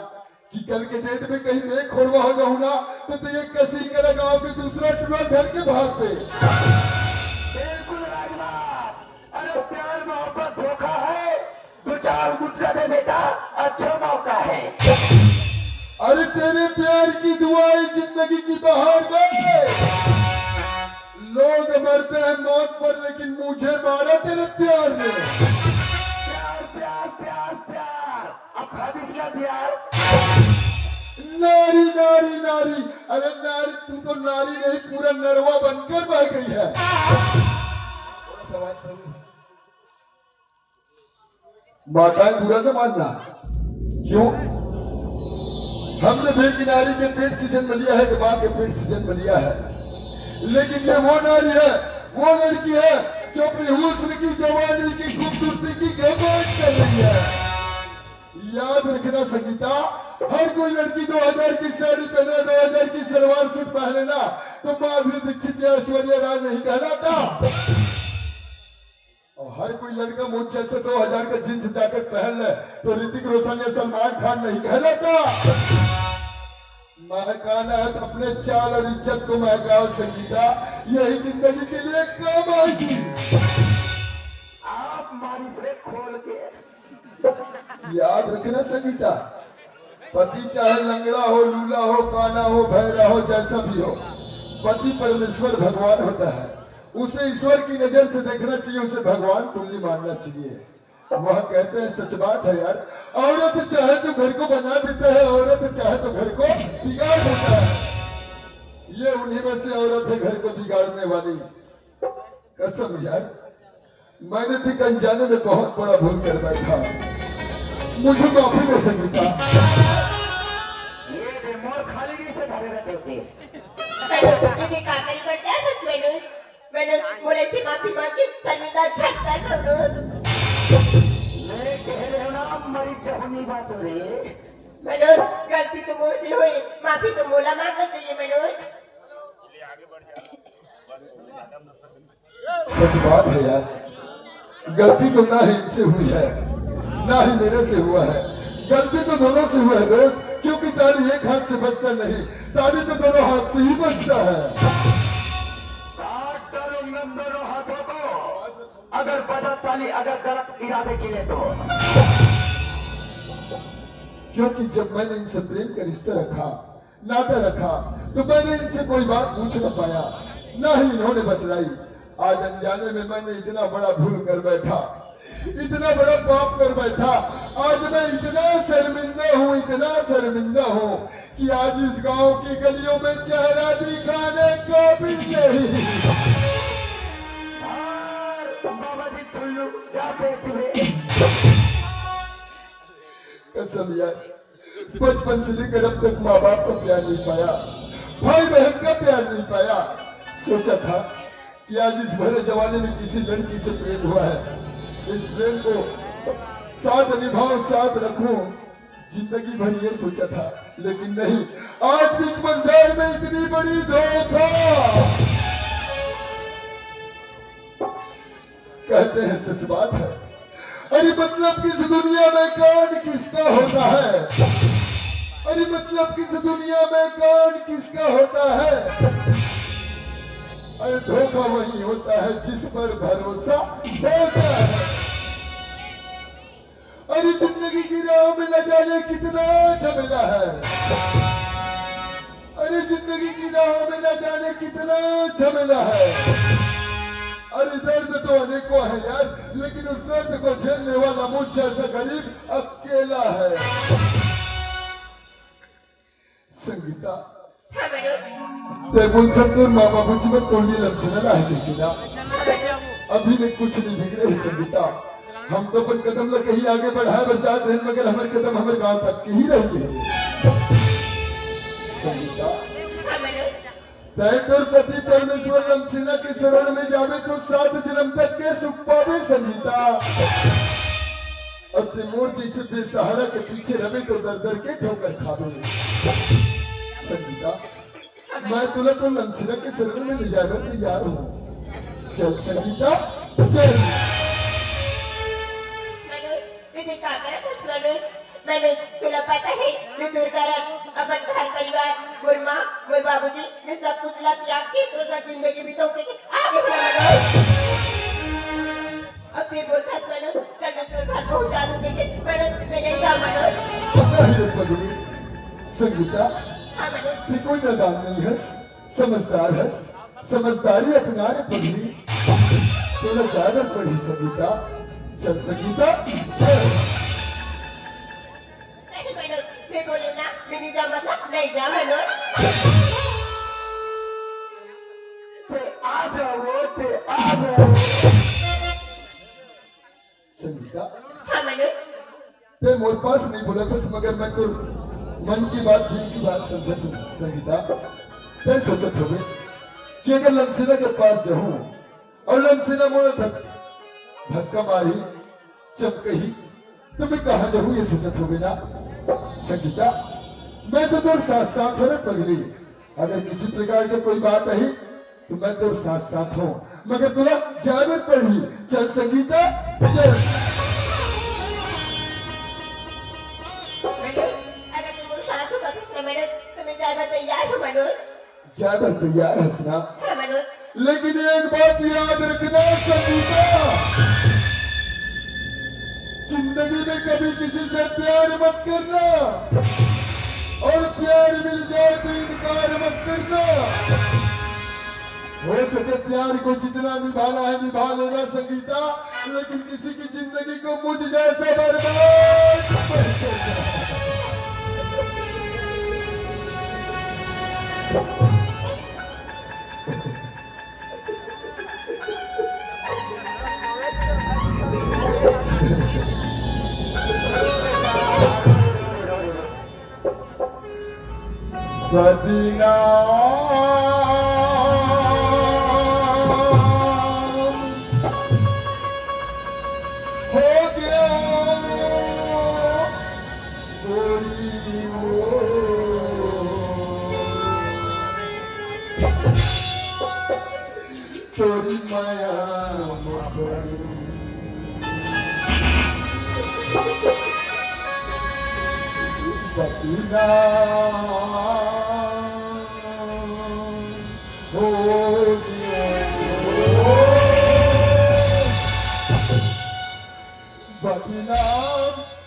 कि कल के डेट में कहीं मैं खोड़वा हो जाऊं ना तो ये कसी का लगाओ कि दूसरा टुकड़ा घर के भाग पे। बिल्कुल राजबात अरे प्यार मोहब्बत धोखा है दो चार गुटका दे बेटा अच्छा मौका है अरे तेरे प्यार की दुआएं जिंदगी की बहार में, लोग मरते हैं मौत पर लेकिन मुझे मारा तेरे प्यार में। प्यार प्यार प्यार प्यार अब खादिश का यार नारी नारी नारी, अरे नारी तू तो नारी नहीं पूरा नरवा बनकर बह गई है। माताएं बुरा न मानना, क्यों? हमने बेकिनारी के पेट से जन्म लिया है कि माँ के पेट से जन्म लिया है, लेकिन ये वो नारी है, वो लड़की है जो अपनी हुस्न की, जवानी की, खूबसूरती की घमंड कर रही है। याद रखना संगीता, हर कोई लड़की 2000 की साड़ी पहने, 2000 की सलवार सूट पहने ना तो माधुरी दीक्षित या ऐश्वर्या राय नहीं कहलाता। और हर कोई लड़का मुझ जैसे 2000 का जींस जैकेट पहन ले तो ऋतिक रोशन या सलमान खान नहीं कहलाता। महकाना है तो अपने चाल और इज्जत को महकाओ संगीता, यही जिंदगी के लिए काम आएगी। आप मारी से खोल के याद रखना संगीता, पति चाहे लंगड़ा हो, लूला हो, काना हो, बहरा हो, जैसा भी हो, पति परमेश्वर भगवान होता है। उसे ईश्वर की नजर से देखना चाहिए, उसे भगवान तुल्य मानना चाहिए। वह कहते हैं, सच बात है यार, औरत चाहे तो घर को बना देता है, औरत चाहे तो घर को बिगाड़ देता है। ये उन्हीं में से औरत है घर को बिगाड़ने वाली। कसम यार, मैंने तो अनजाने में बहुत बड़ा भूल कर बैठा, मुझे माफी दे संगीता। ये रिमोट खाली नहीं से धरे रहते होते। दीदी काकरी बढ़ जाए बस मैंने बोले से माफी मांग के शर्मिंदा झट कर मनोज। मैं कह रहे हो ना, मरी जहनी बात हो रही है। मनोज गलती तो मुझसे हुई, माफी तो मोला मांगना चाहिए मनोज। सच बात है यार, गलती तो ना ही इनसे हुई है ना ही मेरे से हुआ है, गलती तो दोनों से हुआ है दोस्त, क्योंकि ताली एक हाथ से बचता नहीं, ताली तो दोनों हाथ से ही बचता है। काट डालूंगा दोनों हाथों को, अगर बजा ताली अगर गलत इरादे के लिए तो। क्योंकि जब मैंने इनसे प्रेम का रिश्ता रखा, नाता रखा, तो मैंने इनसे कोई बात पूछ न पाया, ना ही इन्होंने बतलाई। आज अनजाने में मैंने इतना बड़ा भूल कर बैठा, इतना बड़ा पाप कर बैठा। आज मैं इतना शर्मिंदा हूँ, इतना शर्मिंदा हूँ कि आज इस गांव की गलियों में चेहरा दिखाने को भी नहीं। बाबा जी ठुल्लू जा बेच हुए। कसम यार, बचपन से लेकर अब तक माँ बाप का प्यार नहीं पाया, भाई बहन का प्यार नहीं पाया। सोचा था कि आज इस भरे जमाने में किसी लड़की से प्रेम हुआ है, इस प्रेम को साथ निभाऊं, साथ रखूं, जिंदगी भर ये सोचा था, लेकिन नहीं। आज बीच मझधार में इतनी बड़ी धोखा। कहते हैं सच बात है, अरे मतलब किस दुनिया में कौन किसका होता है, अरे मतलब किस दुनिया में कौन किसका होता है। अरे धोखा वही होता है जिस पर भरोसा होता है। अरे जिंदगी की राह में न जाने कितना झमेला है, अरे जिंदगी की राह में न जाने कितना झमेला है। अरे दर्द तो अनेकों है यार, लेकिन उस दर्द को झेलने वाला मुझ जैसा गरीब अकेला है। संगीता, हाँ मनोज। ते बोलतोस माँ बाबूजी में तोड़नी लक्षण आहे देखीना, अभी में कुछ नहीं बिगड़े है संगीता। हम तो अपन कदम लग कहीं आगे बढ़ाए बर जात रहे, मगर हमारे कदम हमारे गांव तक के ही रहेंगे। संगीता, हाँ मनोज। तय तोर पति परमेश्वर रमसेना के शरण में जावे तो 7 जन्म तक के सुख पावे संगीता। अब ते मोर जैसे बेसहारा के पीछे रवे तो दर दर के ठोकर खावे। संगीता, मैं तुला तो रमसेना के शरण में ले जाने तैयार हूँ। चल संगीता, चल। मनोज, दीदी का करत हस मनोज? मनोज, तुला पता है मैं दूर करत अपन घर परिवार, मोर माँ, मोर बाबूजी, मैं सब कुछ ला त्याग के तोर साथ जिंदगी बिताऊं के आगे बढ़ा मनोज। अब ते बोलता है मनोज, चल मैं तोर घर पहुंचा दूंगी। मनोज, मैं नहीं जाऊँ मनोज। संगीता, हाँ मनोज। तू कोई नादान नहीं हस, समझदार हस, समझदारी अपना रे पढ़ी, तोला ज्यादा पढ़ी संगीता। चल संगीता, चल। नहीं मनोज, मैं बोलूँ ना, मैं नहीं जाऊँ मतलब नहीं जाऊँ मनोज। आ जाओ, आ जाओ। संगीता, हाँ मनोज। ते मोर पास नहीं बोला था, मगर मैं तो मन की बात दिल की बात समझे संगीता। मैं सोचत हो कि अगर लमसेना के पास जाऊं और लमसेना मोड़ धक्का मारी चमकही तो मैं कहा जाऊं ये सोचत हो ना संगीता। मैं तो तोर साथ साथ हो रे पगली। अगर किसी प्रकार की कोई बात आई तो मैं तो साथ साथ हूँ, मगर तुला जाने पड़ी। चल संगीता चल। अगर तुम मेरे साथ हो तो मनोज तुम्हें जाने तैयार हो मनोज। जाकर तैयार हंसना, हाँ मनोज। लेकिन एक बात याद रखना संगीता, जिंदगी में कभी किसी से प्यार मत करना और प्यार मिल जाए तो इनकार मत करना। हो सके प्यार को जितना निभाना है निभा लेना संगीता, लेकिन किसी की जिंदगी को मुझ जैसा बर्बाद मत करना। हो गया तोरी माया बतिना हो गया बतिना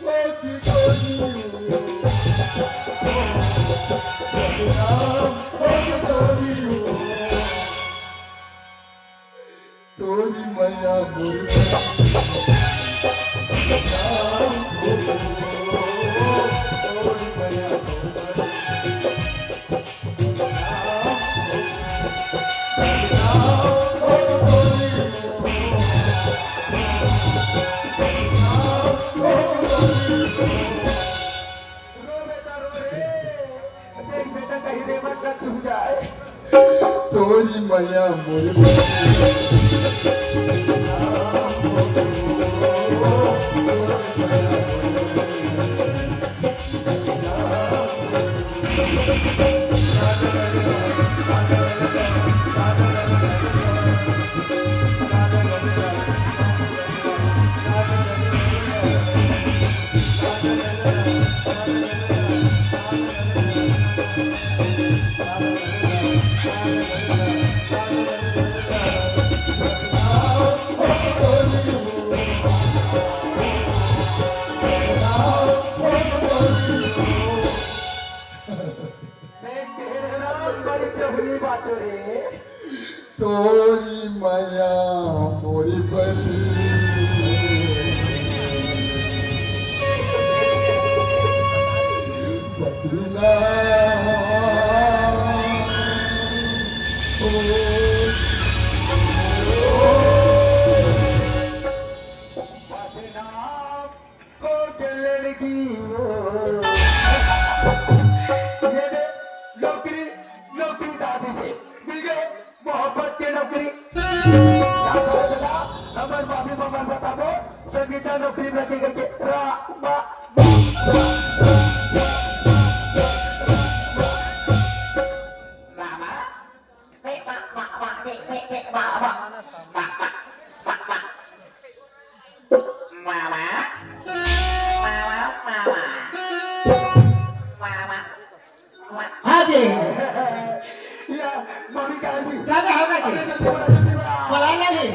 हो की तोरी बतिना हो की तोरी माया तोरी माया तोरी माया मोरी बनी बदलना संगीता नौकरी लगी करके हाँ जी या मम्मी कहा जी क्या होगा जी बोला नहीं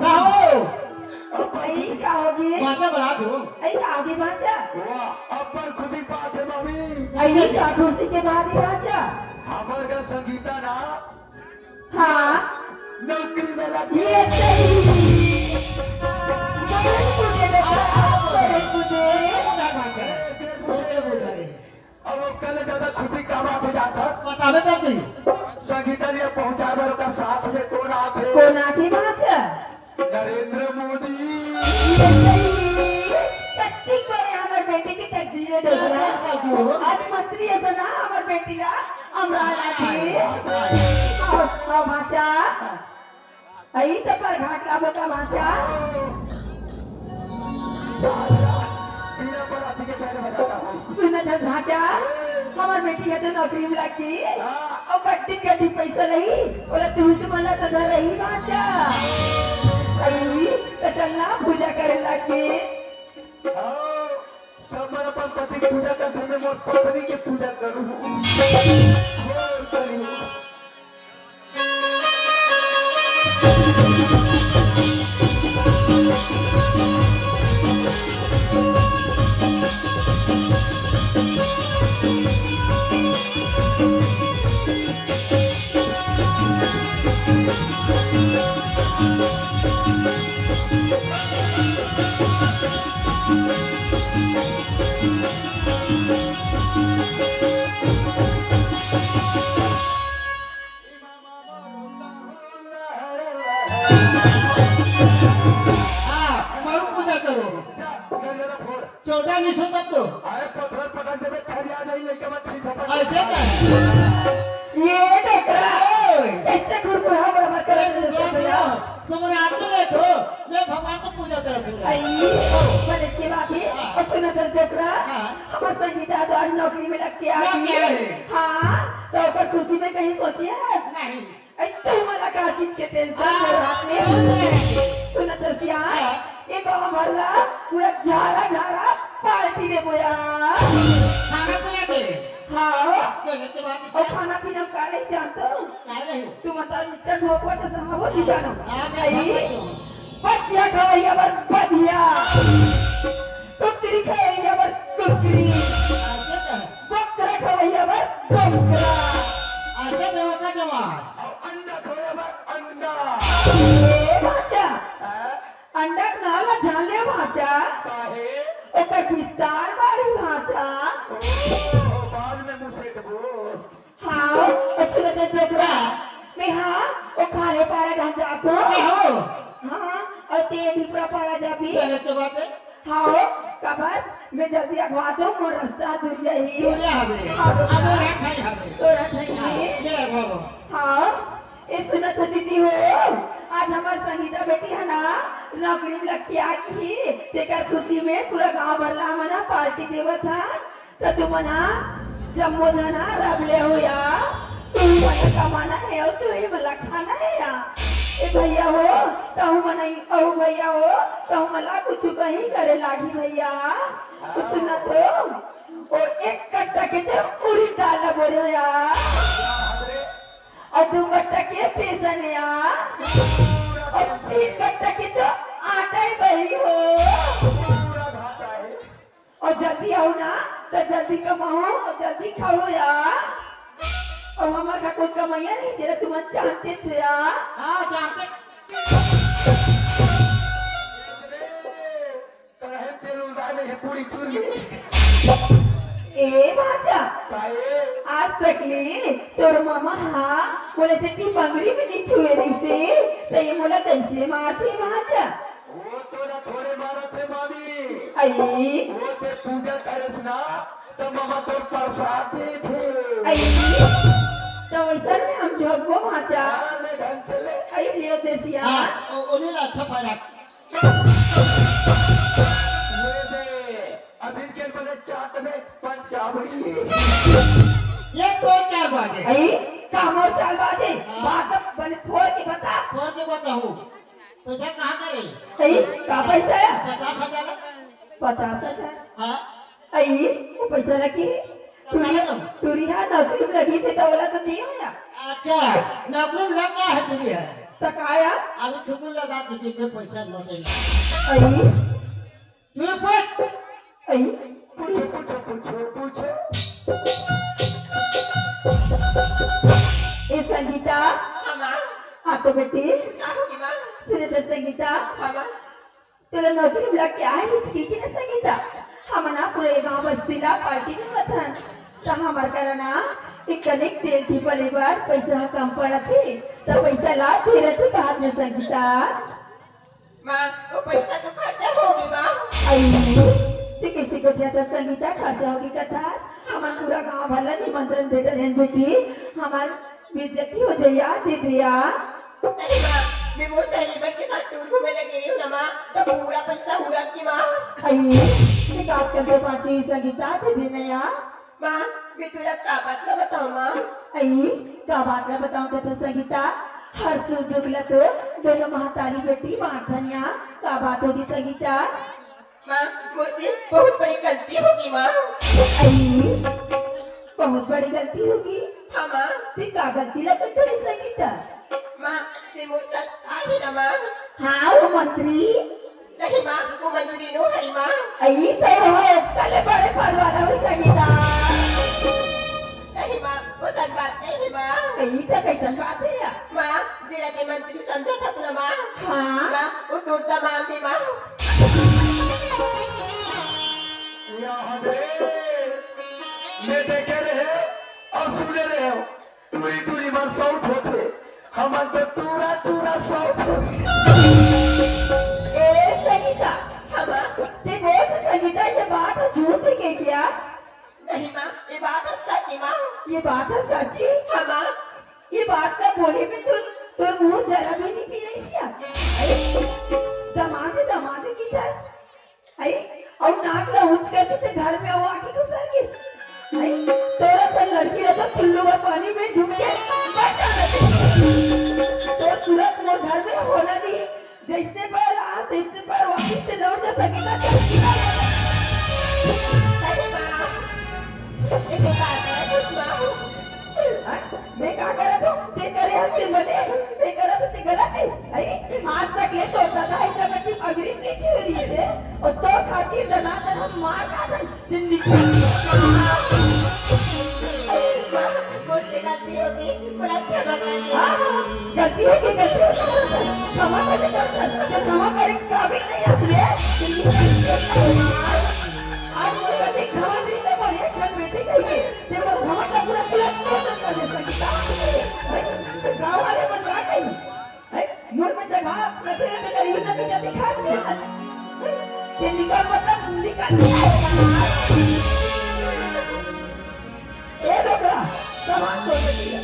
कहो ऐसा होगी बातें बना दो ऐसा आगे बाचा अब्बर खुशी बात है मम्मी ऐसा क्या खुशी के बाद ही बाचा हमार का संगीता ना हाँ नौकरी में लगी ये सही मुझे अब वो कल ज्यादा खुशी का बात हो जाता बतावे तब नहीं संगीता ने पहुंचा बर का साथ में कौन आते कौन आती बाचा नरेंद्र मोदी ये सही कच्ची पर हमारे बेटे की तकदीर रे डोकरा आज मंत्री ऐसा ना हमार बेटी ना हमरा लाठी आओ भाचा आई तो पर घाट लाबो का भाचा बिना बराती के पहले बताता हूँ। सुना था भाचा हमार बेटी है तो नौकरी में लगी और कट्टी कट्टी पैसा नहीं बोला तू तो मला तो घर रही भाचा आई तो चलना पूजा करे लगी आओ, सब मैं अपन पति की पूजा करते हुए मोर पत्नी की पूजा करूँ। बोल करूँ। हाँ मारू पूजा करो मेरा फोड़। 14 नहीं सुन सकते आए पत्थर पकड़ देवे छड़ी आ जाई लेके मैं छीन झपट। ऐसे क्या ये डोकरा कैसे गुरगुरा बराबर करे भैया तुमने आगे ले तो मैं भगवान को पूजा करती हूँ आई मैंने इसके बाद ही और सुना था डोकरा हमारे संगीता तो आज नौकरी में लग के आ लग गई गया है। हाँ तो पर खुशी में कहीं सोची है नहीं तू मला का चीज के टेंशन में रात में सुना तरसिया ये गाँव भरला पूरा झारा झारा पार्टी में बोया खाना पीना के हाँ करने के बाद और खाना पीना का नहीं जानते हो क्या नहीं तू मत नीचे ढोकवा जैसा वो नहीं जानो हाँ, आई बच्चिया खवैया बर बढ़िया कुकरी खवैया बर कुकरी ऐसे क्या बकरा खवैया बर बकरा ऐसे में होता जवान अंडा खोया बा अंडा। ए भाचा अंडा नाला झाले भाचा काहे? ओकर विस्तार बारी भाचा ओ, बाद में मुझसे डबो। हाँ अच्छा अच्छा डोकरा मैं हाँ वो खाने पारा ढांचा को हो हाँ और ते भी पारा जा भी करने के बाद हाँ कबर मैं जल्दी अगवा दो मोर रास्ता दूर जाई दुनिया हमें अब रखाई हमें तोरा सही जय बाबा हाँ ये सुना तो दीदी हो आज हमार संगीता बेटी है ना नौकरी में लग के आ गई तेकर खुशी में पूरा गांव भरला मना पार्टी देवत था तो तू मना जम्मो जना रबले हो या तू ही मना कमाना है और तू ही मला खाना है या ए भैया हो तो मनाई ओ भैया हो तो मला कुछ कहीं करे लागी भैया तू सुना तो ओ एक कट्टा के ते उड़ी डाला बोले या और 2 कट्टा के बेसन या और 3 कट्टा के तो आटा ही बही हो पूरा घाटा है। और जल्दी आओ ना तो जल्दी कमाओ और जल्दी खाओ या और हमारा का कोई कमाइया नहीं दे रहा तुम जानते थे या हाँ जानते कहे तेल उड़ाने है पूरी चूरी। ए भाचा काहे? आज तक ले तोर मामा हाँ बोले से टी बंगड़ी में नहीं छुए रही से तो ये बोला कैसे मारती भाचा वो तोरा थोड़े मारा थे मामी। आई वो ते पूजा करस ना तो मामा तोर प्रसाद दे थे। आई तो वैसा में हम झोंको भाचा ले ढंग से ले। आई ले देसिया हाँ उन्हें अच्छा फायदा ले दे। अभी के बने चाट में पंचावड़ी है। ये तो क्या बात है आई काम और चाल बाते बात बने फोड़ के बता और के बताऊँ पैसा कहाँ करे आई का पैसा है 50,000 50,000 हाँ आई वो पैसा लगी टूरी है नौकरी में लगी से तो बोला तो नहीं होया अच्छा नौकरी में लग गया है तुम्हें है तक आया अभी ठुकुर लगा दीजिए कोई पैसा लौटेगा आई तुम्हें पूछ आई पूछो पूछो पूछो पूछो। ए संगीता मामा आतो बेटी क्या होगी माँ सुने तो संगीता मामा तुला नौकरी में लग के आए इसकी कि ना संगीता हम ना पूरे गांव बस्ती ला पार्टी में बथन तो हमार करना एक कनेक्ट तेल थी पहली बार पैसा कम पड़ा थी तो पैसा ला फिर तू कहा में संगीता माँ वो पैसा तो खर्चा होगी माँ आई ते कैसे कटिया था संगीता खर्चा होगी कथा हमार पूरा गांव भला निमंत्रण दे रहन बेटी हमार बेइज्जती हो जाइया दीदिया अरे माँ मैं मोर सहेली बन के साथ टूर घूमे लगी रही हूँ ना माँ तो पूरा पैसा हुआ की माँ आई ते बात कर दो पाची संगीता दीदी ने या माँ मैं तुझे क्या बात का बताऊँ माँ आई क्या बात का बताऊं कथा संगीता हर सुख दुख ला तो दोनों महतारी बेटी बांटनिया क्या बात होगी संगीता माँ मुझसे बहुत बड़ी गलती होगी माँ आई बहुत बड़ी गलती होगी हाँ माँ ते क्या गलती लग रही संगीता माँ से मोर साथ आई ना माँ हाँ वो मंत्री नहीं माँ वो मंत्री नो हरी माँ आई तो हो कल बड़े परवाना हो संगीता नहीं माँ वो सब बात नहीं है माँ आई तो कैसन बात है या माँ जिला के मंत्री समझा था ना माँ हाँ माँ वो टूटता मानती माँ यहाँ पे ये देखे रहे और सुने रहे हो टूरी टूरी मन साउथ होते हम तो टूरा टूरा साउथ होते ए संगीता हाँ माँ ते बोल संगीता ये बात झूठ है के क्या नहीं माँ ये बात सच्ची माँ ये बात है सच्ची हाँ माँ ये बात ना बोले में तो मुंह जरा भी नहीं पी रही थी दमादे की दस आई और नाक ला उच कर तू घर में वो आके घुसर गई आई तोरा सा लड़की रहा तो चुल्लू में पानी में डूब के मर जाना तो सूरत मोर घर में होना नहीं जैसे पर आ तैसे पर वापस से लौट जा सकेगा नहीं माँ ये बात है कुछ माँ मैं क्या करा तो ते करे हफ्ते बने मैं करा तो ते गलत है अरे आज तक ये तो दादा ऐसा बच्ची अग्री नहीं छेड़ी है और तो खाती जना जना मार का जिंदगी मुझसे गलती होगी पूरा क्षमा कर गलती है कि गलती है क्षमा करे तो क्षमा करे काबिल नहीं असली आज मुझे देख क्षमा मेरी से बोली अच्छा बेटी कही देखो क्षमा का पूरा कर दे सकता गाँव वाले बन रहा नहीं मुड़ में जगह रखे रहते करीब तक जाती खा के आज ये निकल मतलब निकल ये लोगरा सामान तो दिया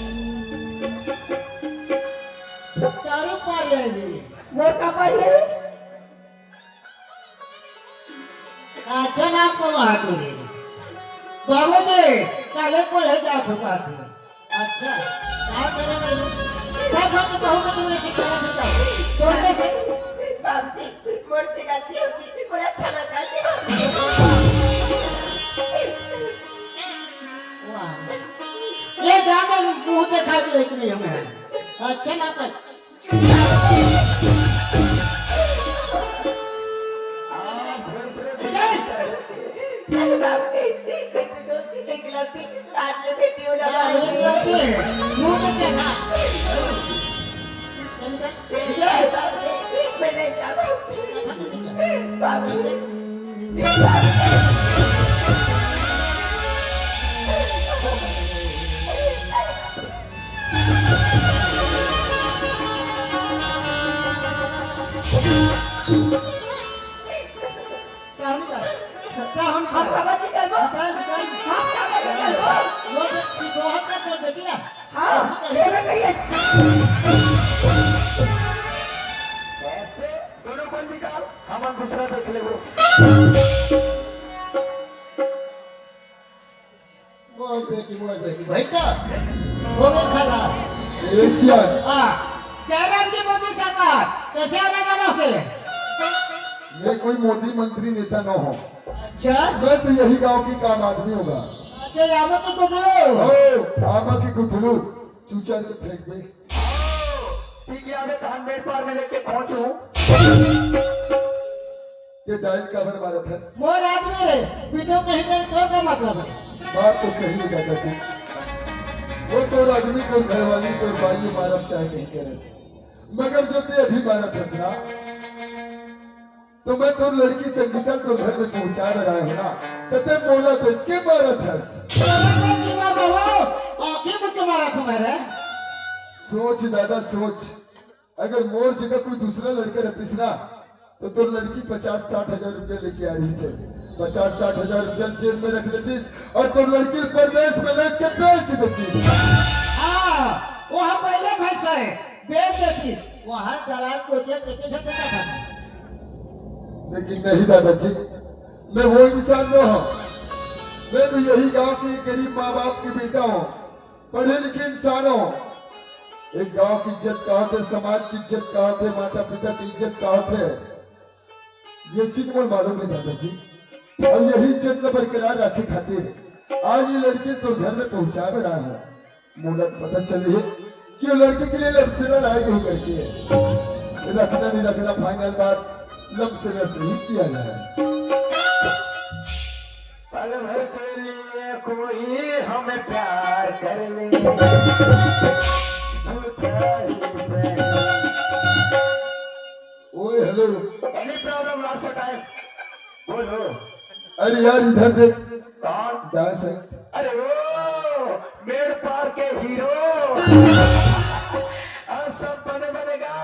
चारों पार है जी वो का पर है अच्छा नाम को वहाँ तो रे बाबू जी काले को ले जा चुका थी अच्छा क्या करे मैं सब हम बहुत तुम्हें सिखाया था छोड़ने से बाबूजी मुझसे गलती होगी पूरा क्षमा कर दे वाह ये जाकर मुंह देखा भी एक नहीं हमें अच्छा ना कर नहीं बाबूजी मैं तो एक गलती काट ले बेटी हो ना बाबूजी मुंह देखा मैं नहीं जा बाबूजी हम खबर निकल वो हम खबर निकल वो बहुत कर बेटी ना हाँ ये ना कहिए ऐसे दोनों को निकाल हम दूसरा देख ले बोल बेटी भाई का वो भी खड़ा एशियन हाँ जयराम जी मोदी सरकार कैसे आने का फिर मैं कोई मोदी मंत्री नेता न हो अच्छा मैं तो यही गांव की काम आदमी होगा अच्छा यहाँ तो तुम लोग ओ आमा की गुठलू चूचा के फेंक दे ठीक है मैं धान मेड़ पार में लेके पहुंचू ये डायल कवर मारा था मोर आदमी रे वीडियो कहीं का मतलब है बात तो सही है दादा जी वो तो आदमी को घर वाली को बाई मारा चाहे कहीं करे मगर जो ते अभी मारा था ना तो मैं तो लड़की संगीता तो घर में पहुंचा रहा हूँ ना तो ते बोला देख के मारा था आँखें मुझे मारा तुम्हारे सोच दादा सोच अगर मोर जगह कोई दूसरा लड़का रहती ना तो लड़की 50-60 हजार रुपए लेके आ रही थी 50-60 हजार रुपया जेब में रख लेतीस और तो लड़की प्रदेश में लेके के बेच देतीस। हाँ वहाँ पहले फंसा है बेच देती वहाँ दलाल कोचे देखे से बेटा फंसा। लेकिन नहीं दादाजी, मैं वो इंसान न हूँ। मैं तो यही गांव के गरीब माँ बाप के बेटा हूँ, पढ़े लिखे इंसान हूँ। एक गांव की इज्जत कहाँ थे, समाज की इज्जत कहाँ थे, माता पिता की इज्जत कहाँ थे, ये चीज मुझे मालूम है दादाजी। और यही इज्जत को बरकरार रखे खातिर आज ये लड़के तो घर में पहुंचा भी रहा है। मूलत पता चली है कि वो लड़के के लिए लपसेरा लाए नहीं करके रखना नहीं रखना फाइनल बात लपसेरा से ही किया जाए। पल भर के लिए कोई हमें प्यार कर ले, झूठा ही सही। ओए hello, Any problem last time? बोलो। अरे यार इधर देख, कौन? दास है। अरे वो मेर पार के हीरो। आज सब बनेगा।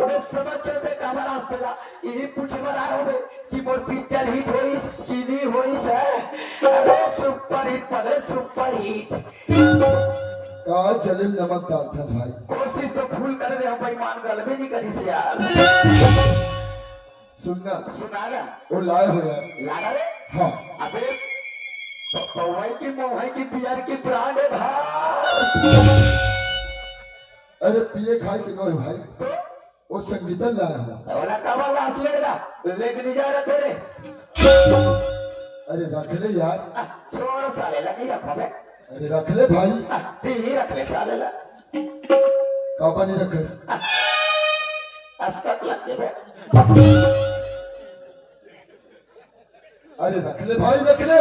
मैं समझ के थे काबर आस्तेला। यही पूछे बना रहा हूँ कि मोर पिक्चर हिट होइस कि नहीं होइस है। अरे सुपर हिट पड़े सुपर हिट। कहा चले नमक डाल था भाई। कोशिश तो फूल कर रहे हम बेईमान गलबे नहीं करी से यार। सुनना, सुना ना? वो लाए हो यार। लाना रे? हाँ अबे पौवाई की मोहाई की बियर की ब्रांड है भाई। अरे पिए खाए के नो है भाई, तो वो संगीतन लाया हूँ। बोला कब लाश लेगा लेके नहीं जा रहा तेरे। अरे रख ले यार, छोड़ साले लगी रखो बे। अरे रख ले भाई। ती रख ले साले ला। कापा नहीं रखस। अस्कट लग के बे। अरे रख ले भाई, रख ले।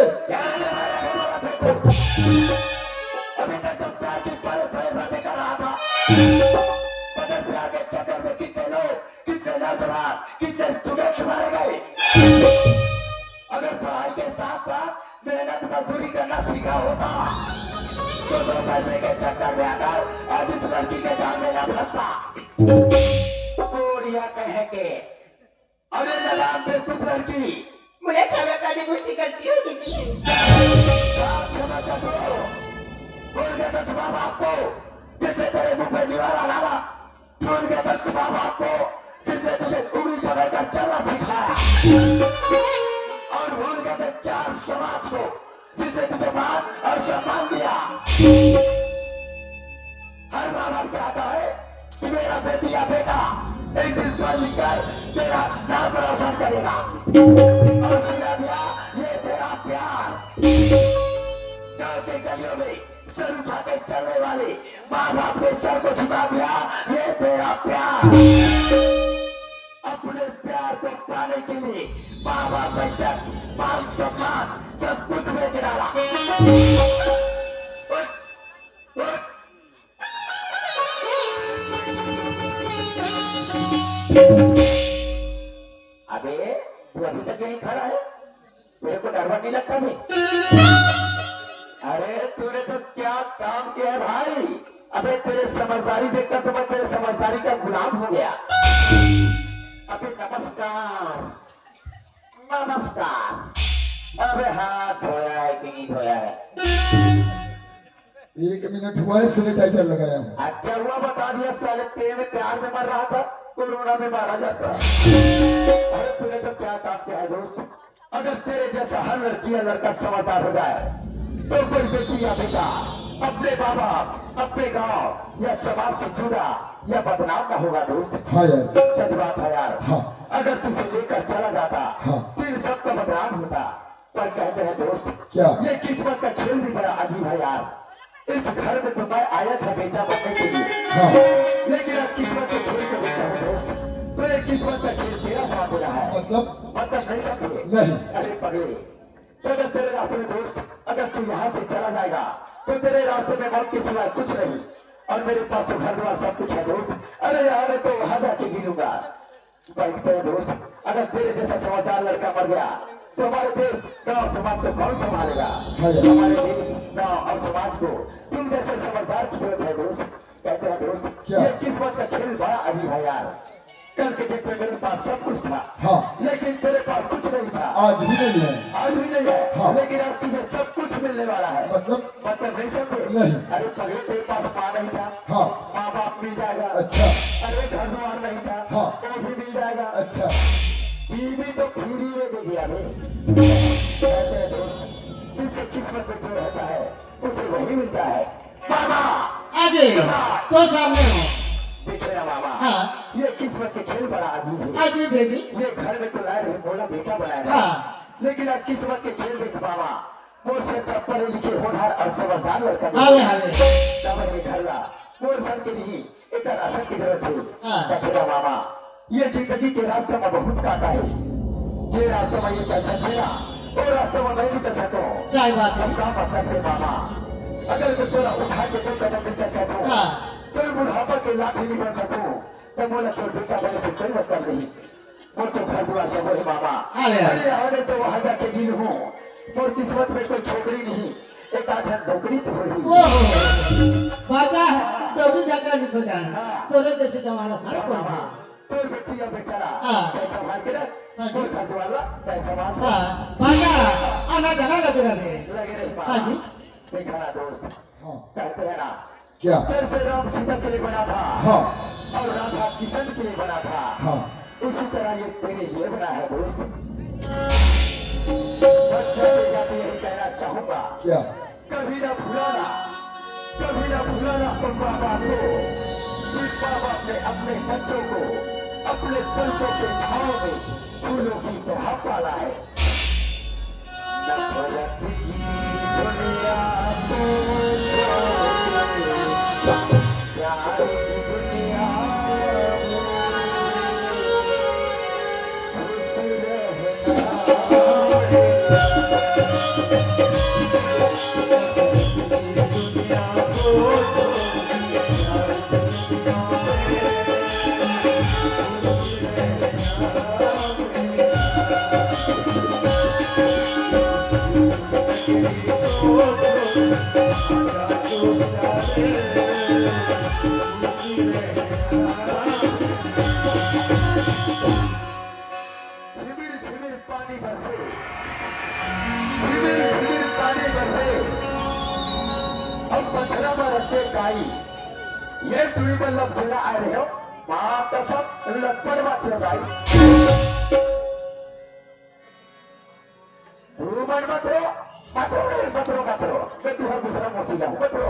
अभी तक तो प्यार की बड़े बड़े बातें कर रहा था, मगर प्यार के चक्कर में कितने लोग, कितने नौजवान, कितने स्टूडेंट मारे गए। अगर पढ़ाई के साथ साथ मेहनत मजदूरी करना सीखा होता तो दो पैसे के चक्कर में आकर आज इस लड़की के जान में न फंसता। बोरिया कह के अरे लगाम बेवकूफ लड़की। मुझे क्षमा करने मुझसे गलती होगी जी। क्षमा कर दो। भूल गया था सुबह आपको जिससे तेरे मुंह पे दीवार लावा। भूल गया था सुबह आपको जिससे तुझे उंगली पकड़कर चलना सिखाया। और भूल गया था चार समाज को जिससे तुझे मान और सम्मान दिया। हर माँ बाप चाहता है कि मेरा बेटी या बेटा एक दिन पढ़ लिख कर तेरा नाम रोशन करेगा। और सिखा दिया ये तेरा प्यार। गाँव के गलियों में सर उठा के चलने वाले माँ बाप के सर को झुका दिया ये तेरा प्यार। अपने प्यार को पाने के लिए माँ बाप का इज्जत, मान सम्मान सब कुछ बेच डाला। उठ, उठ। अबे तू अभी तक यहीं खड़ा है, मेरे को डर नहीं लगता भी। अरे तूने तो क्या काम किया है भाई। अबे तेरे समझदारी देखकर तो मैं तेरे समझदारी का गुलाम हो गया। अबे नमस्कार नमस्कार। अबे हाथ धोया है कि नहीं धोया है? 1 मिनट हुआ है, सैनिटाइजर लगाया हूँ। अच्छा हुआ बता दिया साले, प्यार में मर रहा था कोरोना में मारा जाता। अरे तूने तो क्या काम किया है दोस्त। अगर तेरे जैसा हर लड़की या लड़का समझदार हो जाए तो कोई बेटी या बेटा अपने बाबा, अपने गांव या समाज से जुड़ा या बदनाम ना होगा दोस्त। हाँ यार। सच बात है यार। हाँ। अगर तुझे लेकर चला जाता हाँ। फिर सबका बदनाम होता। पर कहते हैं दोस्त क्या? ये किस्मत का खेल भी बड़ा अजीब है यार। इस घर में तो मैं आया था बेटा बनने के लिए। हाँ। लेकिन आज किस्मत के खेल को देखता हूँ दोस्त, तो ये किस्मत का खेल तेरा साथ हो रहा है। मतलब नहीं समझे? नहीं। अरे पगले, तो अगर तेरे रास्ते में दोस्त अगर तू यहाँ से चला जाएगा तो तेरे रास्ते में मौत के सिवाय कुछ नहीं। और मेरे पास तो घर द्वार सब कुछ है दोस्त। अरे यहाँ मैं तो वहां जाके जी लूंगा। तेरे दोस्त अगर तेरे जैसा समझदार लड़का मर गया तो हमारे देश गाँव समाज को कौन संभालेगा? हमारे देश गाँव और समाज को तुम जैसे समझदार की जरूरत है दोस्त। कहते हैं दोस्त क्या? ये किस्मत का खेल बड़ा अजीब है यार। कल के डेट में मेरे पास सब कुछ था, हाँ लेकिन तेरे पास कुछ नहीं था। आज भी नहीं है। आज भी नहीं है, हाँ। लेकिन आज तुझे सब कुछ मिलने वाला है। मतलब नहीं समझे? नहीं। अरे पहले तेरे पास माँ नहीं था, हाँ माँ बाप मिल जाएगा। अच्छा अरे घर द्वार नहीं था, हाँ। वो भी मिल जाएगा। अच्छा बीवी तो फ्री में दे दिया रे। जिससे किस्मत में जो रहता है उसे वही मिलता है। मामा अजय तो सामने हो। देखे ना मामा, हाँ ये किस्मत के खेल बड़ा अजीब है। अजय बेबी ये घर में तो लाए रहे, बोला बेटा बनाया, हाँ लेकिन आज किस्मत के खेल देख मामा, मुझसे अच्छा पढ़े लिखे होनहार और समझदार लड़का हावे हावे समझ में घर ला मोर सन के नहीं एक असर की जरूरत है। हाँ। कचरा मामा, ये जिंदगी के रास्ते में बहुत काटा है। ये रास्ते में ये चल सकते ना, वो रास्ते में मैं भी चल सकता हूँ। सही बात है हम काम मतलब है मामा, अगर मैं थोड़ा उठा के तो कदम भी चल सकूं, हाँ तो बुढ़ापा के लाठी नहीं बन सकूं, तो बोला तो बेटा मेरे से कोई मतलब नहीं। वो तो घर द्वार सब वही मामा। अरे अरे आने तो वहाँ जाके जी हूँ, और किस्मत में कोई छोकरी नहीं, एक आठ नौकरी तो हुई। ओहो बाजा डोरी ढका लिखो जाना तोरे जैसे जमाना सारा को मामा तोर बेटी या बेटा हाँ। पैसा मार के रख, हाँ जी। तोर घर वाला पैसा मार के हाँ बाजा आना जाना लगे रहे लगे रहे हाँ जी मामा। देखा ना दोस्त, हाँ कहते हैं ना, क्या जैसे राम सीता के लिए बना था हाँ और राधा किशन के लिए बना था, हाँ उसी तरह ये तेरे लिए बना है दोस्त। बस चलते जाते यही कहना चाहूंगा, क्या कभी ना भूलाना, कभी ना भूलाना उन बाबा को, जिस बाबा ने अपने बच्चों को अपने पलकों के छांव में फूलों की तरह पाला है। नफरत की दुनिया को छोड़, प्यार की दुनिया में खुश झिमिर झिमिर पानी बरसे, झिमिर झिमिर पानी बरसे, अब पत्थरा में रखते काई, ये टुरी में लपसेना आ रहे हो, माँ कसम लपड़ बात लगाई। रूमन मत रो, मैं तुम्हारा दूसरा मौसीला हूँ, मत रो।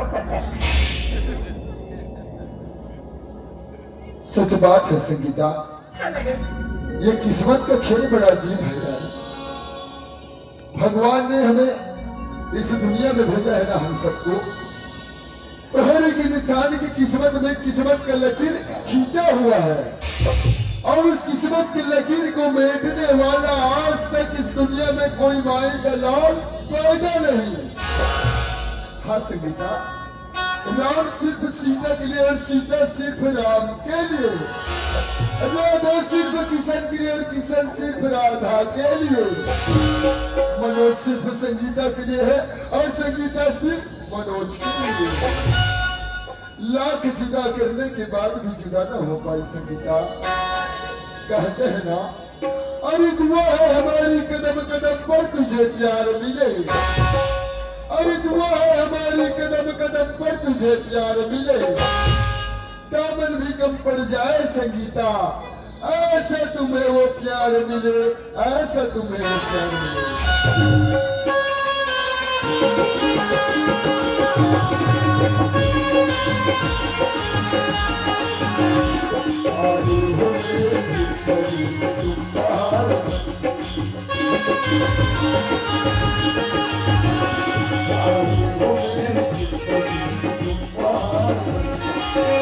सच बात है संगीता, ये किस्मत का खेल बड़ा अजीब है यार। भगवान ने हमें इस दुनिया में भेजा है ना हम सबको, तो हर एक इंसान की किस्मत में किस्मत का लकीर खींचा हुआ है, और उस किस्मत की लकीर को मेटने वाला आज तक इस दुनिया में कोई माई का लाल पैदा नहीं। हाँ संगीता, राम सिर्फ सीता के लिए और सीता सिर्फ राम के लिए, राधा सिर्फ किशन के लिए और किशन सिर्फ राधा के लिए, मनोज सिर्फ संगीता के लिए है और संगीता सिर्फ मनोज के लिए। लाख जुदा करने के बाद भी जुदा न हो पाई संगीता। कहते हैं ना, अरे दुआ है हमारी कदम कदम पर तुझे प्यार मिले, अरे दुआ है हमारी कदम कदम पर तुझे प्यार मिले, दामन भी कम पड़ जाए संगीता, ऐसा तुम्हें वो प्यार मिले, ऐसा तुम्हें वो प्यार मिले।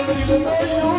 दिल में